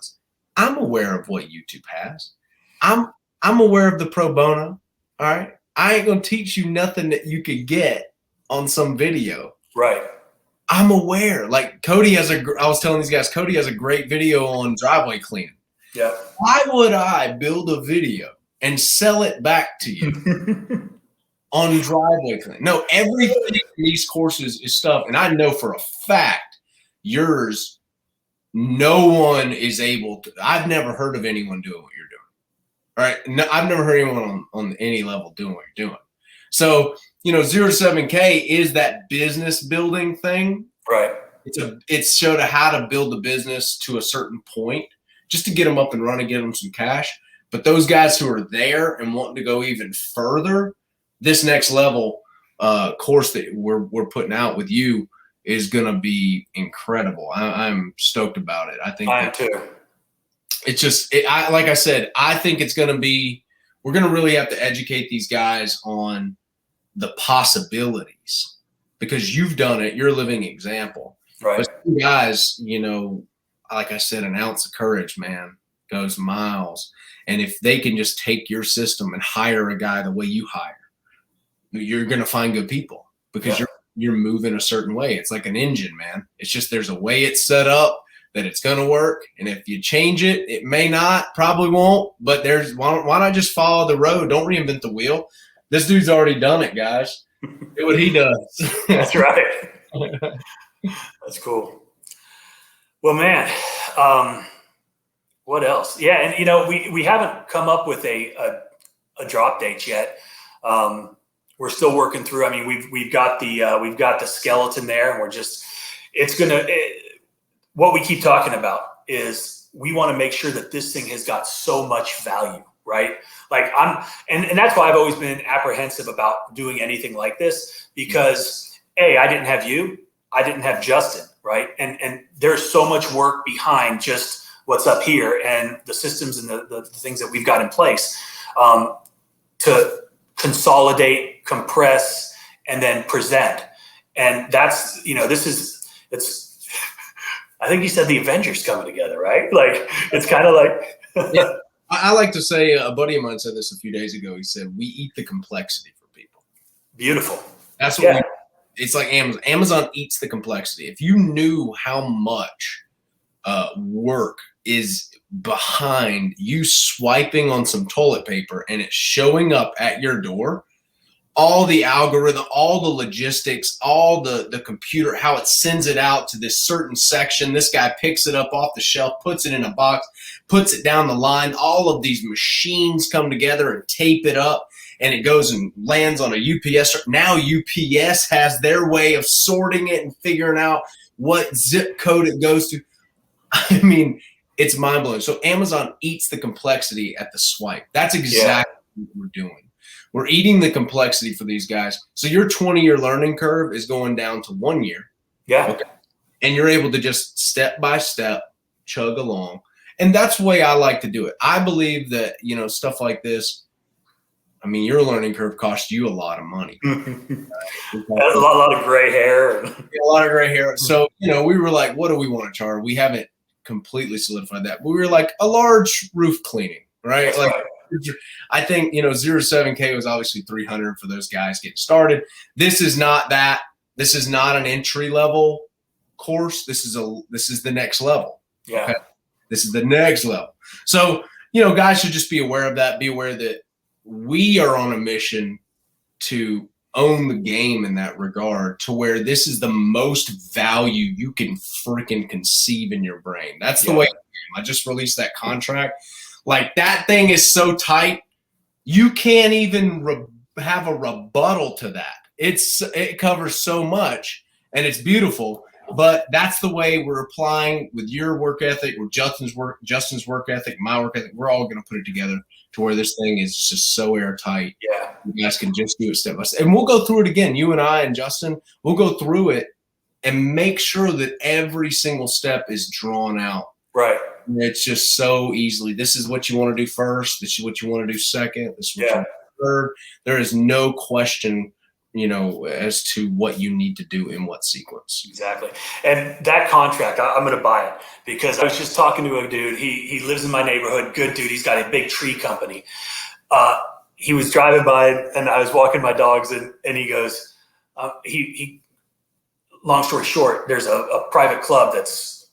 [SPEAKER 2] I'm aware of what YouTube has. I'm aware of the pro bono. All right. I ain't going to teach you nothing that you could get on some video.
[SPEAKER 1] Right.
[SPEAKER 2] I'm aware. Like Cody has I was telling these guys, Cody has a great video on driveway cleaning.
[SPEAKER 1] Yeah.
[SPEAKER 2] Why would I build a video and sell it back to you on driveway cleaning? No, everything in these courses is stuff. And I know for a fact yours, no one is able to. I've never heard of anyone doing what you're doing. All right. No, I've never heard anyone on any level doing what you're doing. So, 0 to 7K is that business building thing.
[SPEAKER 1] Right.
[SPEAKER 2] It's showed how to build a business to a certain point just to get them up and running, get them some cash. But those guys who are there and wanting to go even further, this next level course that we're putting out with you is going to be incredible. I'm stoked about it. I think
[SPEAKER 1] I am too.
[SPEAKER 2] It's just, like I said, I think it's going to be, we're going to really have to educate these guys on the possibilities because you've done it. You're a living example.
[SPEAKER 1] Right.
[SPEAKER 2] But some guys, like I said, an ounce of courage, man, goes miles. And if they can just take your system and hire a guy the way you hire, you're going to find good people because you're moving a certain way. It's like an engine, man. It's just there's a way it's set up that it's going to work. And if you change it, it may not, probably won't. But why not just follow the road? Don't reinvent the wheel. This dude's already done it, guys. Do what he does.
[SPEAKER 1] That's right. That's cool. Well, man, what else? Yeah, and we haven't come up with a drop date yet. We're still working through. I mean, we've got the skeleton there, and what we keep talking about is we want to make sure that this thing has got so much value, right? Like and that's why I've always been apprehensive about doing anything like this because I didn't have you, I didn't have Justin, right? And there's so much work behind just what's up here and the systems and the things that we've got in place to consolidate, compress, and then present. And that's, I think you said the Avengers coming together, right? Like, it's kind of like.
[SPEAKER 2] Yeah. I like to say, a buddy of mine said this a few days ago. He said, we eat the complexity for people.
[SPEAKER 1] Beautiful.
[SPEAKER 2] That's what it's like Amazon. Amazon eats the complexity. If you knew how much work is behind you swiping on some toilet paper and it's showing up at your door, all the algorithm, all the logistics, all the computer, how it sends it out to this certain section. This guy picks it up off the shelf, puts it in a box, puts it down the line. All of these machines come together and tape it up, and it goes and lands on a UPS. Now UPS has their way of sorting it and figuring out what zip code it goes to. I mean, it's mind-blowing. So Amazon eats the complexity at the swipe. That's exactly what we're doing. We're eating the complexity for these guys. So your 20-year learning curve is going down to 1 year.
[SPEAKER 1] Yeah.
[SPEAKER 2] Okay. And you're able to just step by step chug along. And that's the way I like to do it. I believe that, stuff like this, I mean, your learning curve cost you a lot of money.
[SPEAKER 1] A lot of gray hair.
[SPEAKER 2] A lot of gray hair. So, we were like, what do we want to charge? We haven't completely solidified that. But we were like a large roof cleaning, right?
[SPEAKER 1] That's
[SPEAKER 2] like
[SPEAKER 1] right.
[SPEAKER 2] I think 0 to 7K was obviously $300 for those guys getting started. This is not that. This is not an entry level course. This is the next level.
[SPEAKER 1] Yeah.
[SPEAKER 2] Okay? This is the next level. So guys should just be aware of that. Be aware that we are on a mission to own the game in that regard, to where this is the most value you can freaking conceive in your brain. That's the way I just released that contract. Like, that thing is so tight, you can't even have a rebuttal to that. It covers so much, and it's beautiful. But that's the way we're applying with your work ethic, with Justin's work ethic, my work ethic. We're all going to put it together to where this thing is just so airtight.
[SPEAKER 1] Yeah.
[SPEAKER 2] You guys can just do it step by step. And we'll go through it again. You and I and Justin, we'll go through it and make sure that every single step is drawn out.
[SPEAKER 1] Right.
[SPEAKER 2] It's just so easily. This is what you want to do first. This is what you want to do second. This is what you want to do third. There is no question, as to what you need to do in what sequence.
[SPEAKER 1] Exactly. And that contract, I'm going to buy it, because I was just talking to a dude. He lives in my neighborhood. Good dude. He's got a big tree company. He was driving by, and I was walking my dogs, and he goes, long story short, there's a private club that's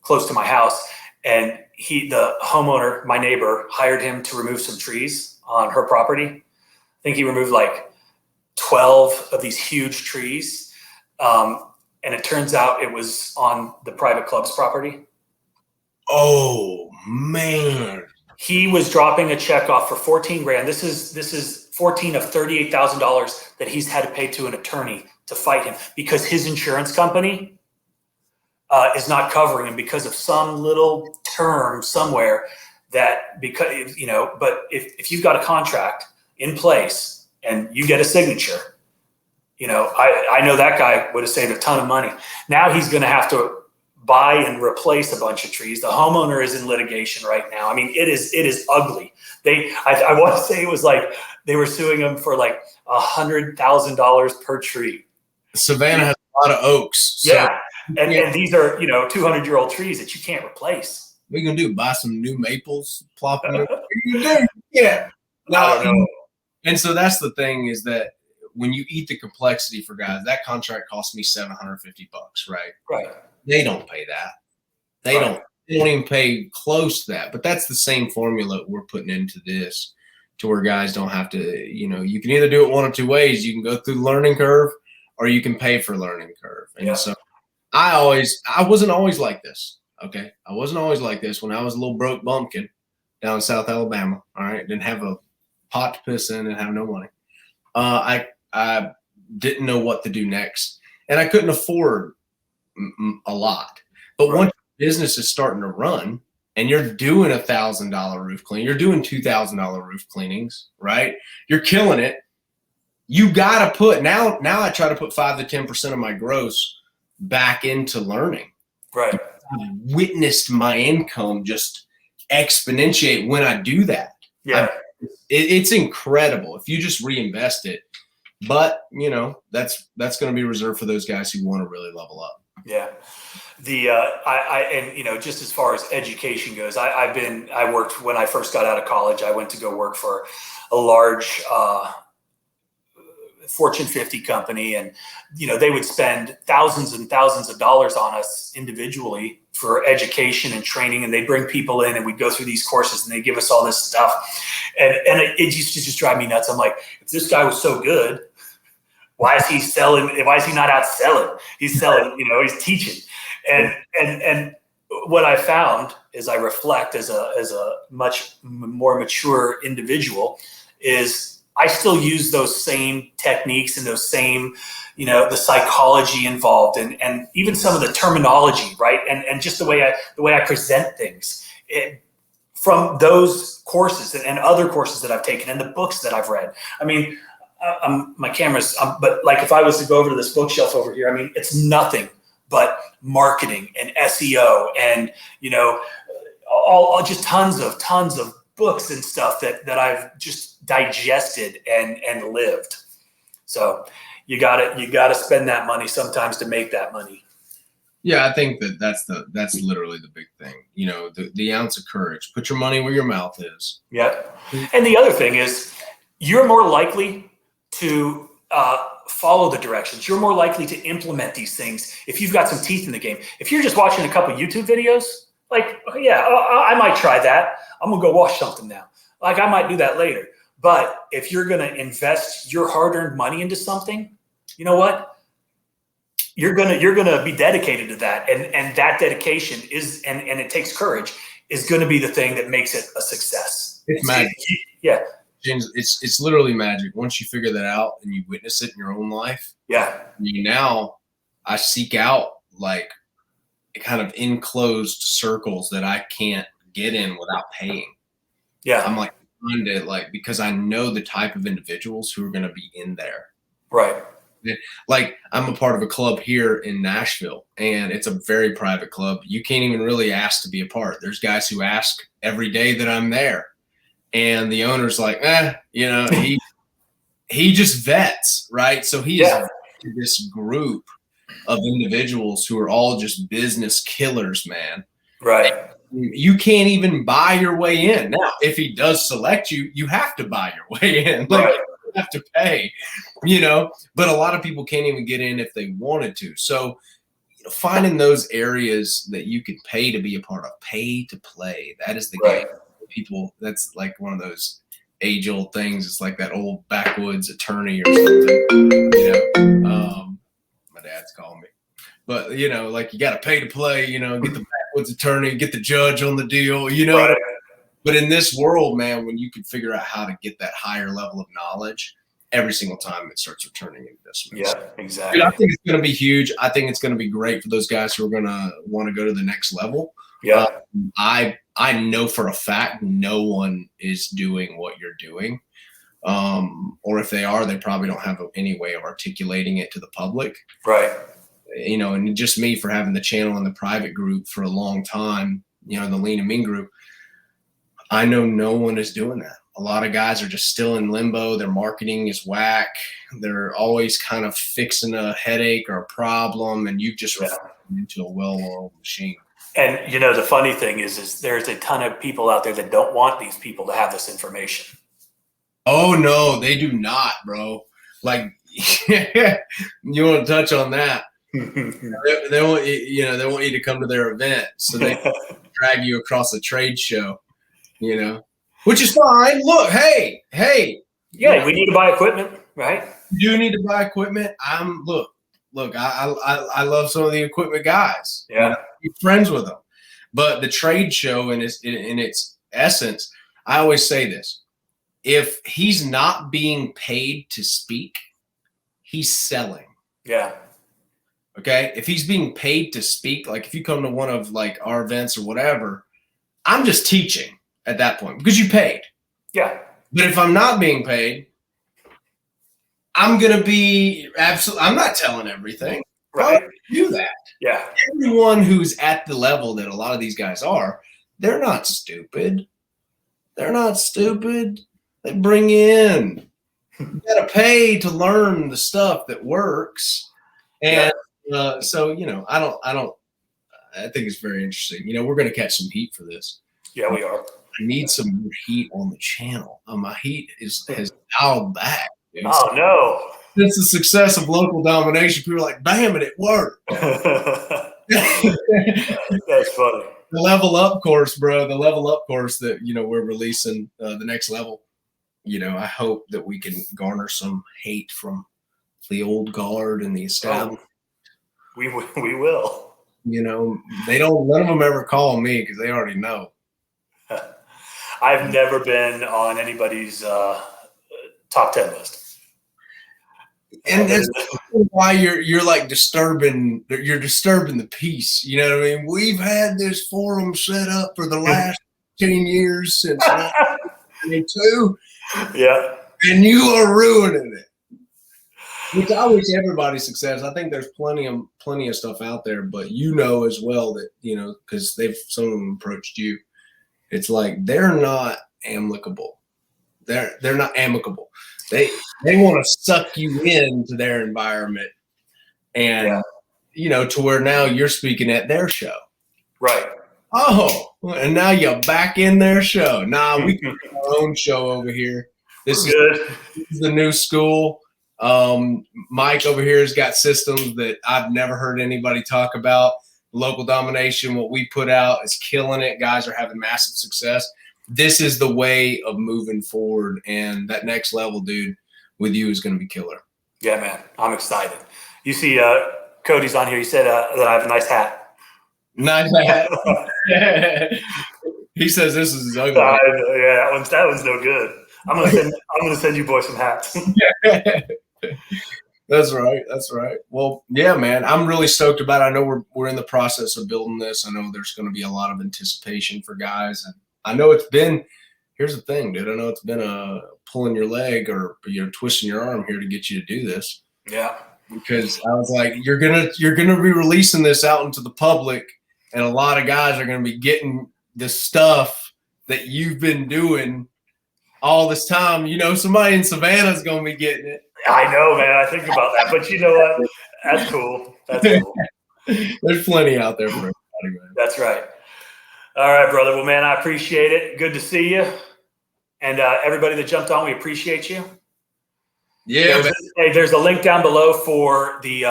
[SPEAKER 1] close to my house, and the homeowner, my neighbor, hired him to remove some trees on her property. I think he removed like 12 of these huge trees. And it turns out it was on the private club's property.
[SPEAKER 2] Oh man.
[SPEAKER 1] He was dropping a check off for 14 grand. This is 14 of $38,000 that he's had to pay to an attorney to fight him, because his insurance company is not covering him because of some little term somewhere that, because, but if you've got a contract in place and you get a signature, I know that guy would have saved a ton of money. Now he's going to have to buy and replace a bunch of trees. The homeowner is in litigation right now. I mean, it is ugly. I want to say it was like they were suing him for like $100,000 per tree.
[SPEAKER 2] Savannah has a lot of oaks. So
[SPEAKER 1] yeah. And these are, 200-year-old trees that you can't replace.
[SPEAKER 2] What are you going to do? Buy some new maples, plop them in? Yeah.
[SPEAKER 1] I don't know.
[SPEAKER 2] And so that's the thing, is that when you eat the complexity for guys, that contract cost me $750, right?
[SPEAKER 1] Right.
[SPEAKER 2] They don't pay that. They don't even pay close to that. But that's the same formula we're putting into this, to where guys don't have to, you can either do it one of two ways. You can go through the learning curve, or you can pay for learning curve. And so I wasn't always like this. Okay. I wasn't always like this. When I was a little broke bumpkin down in South Alabama, all right, didn't have a pot to piss in and have no money. I didn't know what to do next, and I couldn't afford a lot. But once your business is starting to run and you're doing $1,000 roof cleaning, you're doing $2,000 roof cleanings, right? You're killing it. You got to put now I try to put 5 to 10% of my gross back into learning.
[SPEAKER 1] Right.
[SPEAKER 2] I've witnessed my income just exponentiate when I do that.
[SPEAKER 1] Yeah.
[SPEAKER 2] It's incredible if you just reinvest it. But, that's going to be reserved for those guys who want to really level up.
[SPEAKER 1] Yeah. Just as far as education goes, I worked when I first got out of college. I went to go work for a large Fortune 50 company, and they would spend thousands and thousands of dollars on us individually for education and training, and they bring people in and we'd go through these courses and they give us all this stuff, and it used to just drive me nuts. I'm like, if this guy was so good, why is he selling? Why is he not out selling? He's selling, he's teaching. And what I found as I reflect as a much more mature individual is I still use those same techniques and those same, the psychology involved and even some of the terminology, right? And just the way I present things from those courses and other courses that I've taken and the books that I've read. I mean, my camera's, but like if I was to go over to this bookshelf over here, I mean, it's nothing but marketing and SEO and, all just tons of books and stuff that I've just digested and lived. So you gotta spend that money sometimes to make that money.
[SPEAKER 2] Yeah, I think that's literally the big thing. The ounce of courage. Put your money where your mouth is.
[SPEAKER 1] Yeah. And the other thing is, you're more likely to follow the directions. You're more likely to implement these things if you've got some teeth in the game. If you're just watching a couple YouTube videos, like, I might try that. I'm gonna go wash something now. Like, I might do that later. But if you're gonna invest your hard-earned money into something, you know what? You're gonna be dedicated to that, and that dedication is, and it takes courage, is gonna be the thing that makes it a success.
[SPEAKER 2] It's magic.
[SPEAKER 1] Yeah.
[SPEAKER 2] James, it's literally magic. Once you figure that out and you witness it in your own life,
[SPEAKER 1] yeah,
[SPEAKER 2] now I seek out like kind of enclosed circles that I can't get in without paying.
[SPEAKER 1] Yeah.
[SPEAKER 2] I'm like trying to like, because I know the type of individuals who are going to be in there.
[SPEAKER 1] Right.
[SPEAKER 2] Like I'm a part of a club here in Nashville, and it's a very private club. You can't even really ask to be a part. There's guys who ask every day that I'm there, and the owner's like, he just vets, right? So he is this group of individuals who are all just business killers, man.
[SPEAKER 1] Right.
[SPEAKER 2] You can't even buy your way in. Now, if he does select you, you have to buy your way in. Like,
[SPEAKER 1] Right.
[SPEAKER 2] you have to pay, but a lot of people can't even get in if they wanted to. So finding those areas that you can pay to be a part of, pay to play. That is the game. People, that's like one of those age-old things. It's like that old backwoods attorney or something, my dad's calling me. But, like you got to pay to play, get the backwoods attorney, get the judge on the deal,
[SPEAKER 1] Right.
[SPEAKER 2] But in this world, man, when you can figure out how to get that higher level of knowledge, every single time it starts returning investments.
[SPEAKER 1] Yeah, exactly.
[SPEAKER 2] Dude, I think it's going to be huge. I think it's going to be great for those guys who are going to want to go to the next level.
[SPEAKER 1] Yeah.
[SPEAKER 2] I know for a fact no one is doing what you're doing. Or if they are, they probably don't have any way of articulating it to the public.
[SPEAKER 1] Right.
[SPEAKER 2] And just me for having the channel in the private group for a long time, the Lean and Mean group, I know no one is doing that. A lot of guys are just still in limbo. Their marketing is whack. They're always kind of fixing a headache or a problem, and you've just into a well-oiled machine.
[SPEAKER 1] And, the funny thing is there's a ton of people out there that don't want these people to have this information.
[SPEAKER 2] Oh, no, they do not, bro. Like, you want to touch on that. They want they want you to come to their event, so they drag you across a trade show, which is fine. Look, hey,
[SPEAKER 1] yeah, we need to buy equipment, right?
[SPEAKER 2] You do need to buy equipment. Look, I love some of the equipment guys.
[SPEAKER 1] Yeah,
[SPEAKER 2] be friends with them, but the trade show in its essence, I always say this: if he's not being paid to speak, he's selling.
[SPEAKER 1] Yeah.
[SPEAKER 2] Okay. If he's being paid to speak, like if you come to one of like our events or whatever, I'm just teaching at that point because you paid.
[SPEAKER 1] Yeah.
[SPEAKER 2] But if I'm not being paid, I'm going to be I'm not telling everything.
[SPEAKER 1] Right.
[SPEAKER 2] Do that.
[SPEAKER 1] Yeah.
[SPEAKER 2] Everyone who's at the level that a lot of these guys are, they're not stupid. They bring in. You got to pay to learn the stuff that works. And so, I think it's very interesting. We're going to catch some heat for this.
[SPEAKER 1] Yeah, we are.
[SPEAKER 2] I need some more heat on the channel. My heat has dialed back. Dude.
[SPEAKER 1] Oh, no.
[SPEAKER 2] Since the success of local domination, people are like, damn it worked.
[SPEAKER 1] That's funny.
[SPEAKER 2] The level up course, bro. The level up course that, we're releasing the next level. I hope that we can garner some hate from the old guard and the establishment.
[SPEAKER 1] We will.
[SPEAKER 2] They don't. None of them ever call me because they already know.
[SPEAKER 1] I've never been on anybody's top 10 list.
[SPEAKER 2] And that's why you're like disturbing. You're disturbing the peace. You know what I mean? We've had this forum set up for the last 10 years since 1992.
[SPEAKER 1] Yeah.
[SPEAKER 2] And you are ruining it. Which I wish everybody success. I think there's plenty of stuff out there, but as well that because some of them approached you. It's like they're not amicable. They're not amicable. They want to suck you into their environment, and to where now you're speaking at their show.
[SPEAKER 1] Right.
[SPEAKER 2] Oh, and now you're back in their show. Nah, we can do our own show over here. This is the new school. Mike over here has got systems that I've never heard anybody talk about. Local domination, what we put out is killing it. Guys are having massive success. This is the way of moving forward, and that next level, dude, with you is going to be killer.
[SPEAKER 1] Yeah, man, I'm excited. You see, Cody's on here. He said that I have a nice hat.
[SPEAKER 2] Nice hat. He says this is ugly.
[SPEAKER 1] Yeah, that one's no good. I'm gonna send you boys some hats.
[SPEAKER 2] That's right. That's right. Well, yeah, man, I'm really stoked about it. I know we're in the process of building this. I know there's going to be a lot of anticipation for guys, and I know it's been. Here's the thing, dude. I know it's been pulling your leg or twisting your arm here to get you to do this.
[SPEAKER 1] Yeah.
[SPEAKER 2] Because I was like, you're gonna be releasing this out into the public, and a lot of guys are gonna be getting the stuff that you've been doing all this time. You know, somebody in Savannah's gonna be getting it.
[SPEAKER 1] I know, man. I think about that, but you know what? That's cool. That's cool.
[SPEAKER 2] There's plenty out there for everybody, man.
[SPEAKER 1] That's right. All right, brother. Well, man, I appreciate it. Good to see you. And everybody that jumped on, we appreciate you.
[SPEAKER 2] Yeah.
[SPEAKER 1] There's a link down below for the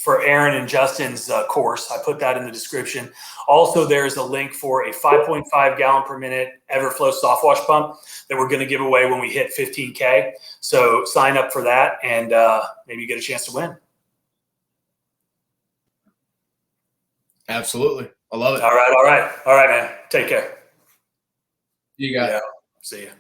[SPEAKER 1] for Aaron and Justin's course. I put that in the description. Also, there's a link for a 5.5 gallon per minute Everflow soft wash pump that we're going to give away when we hit 15K. So sign up for that, and maybe you get a chance to win.
[SPEAKER 2] Absolutely. I love it.
[SPEAKER 1] All right, man. Take care.
[SPEAKER 2] You got it.
[SPEAKER 1] See you.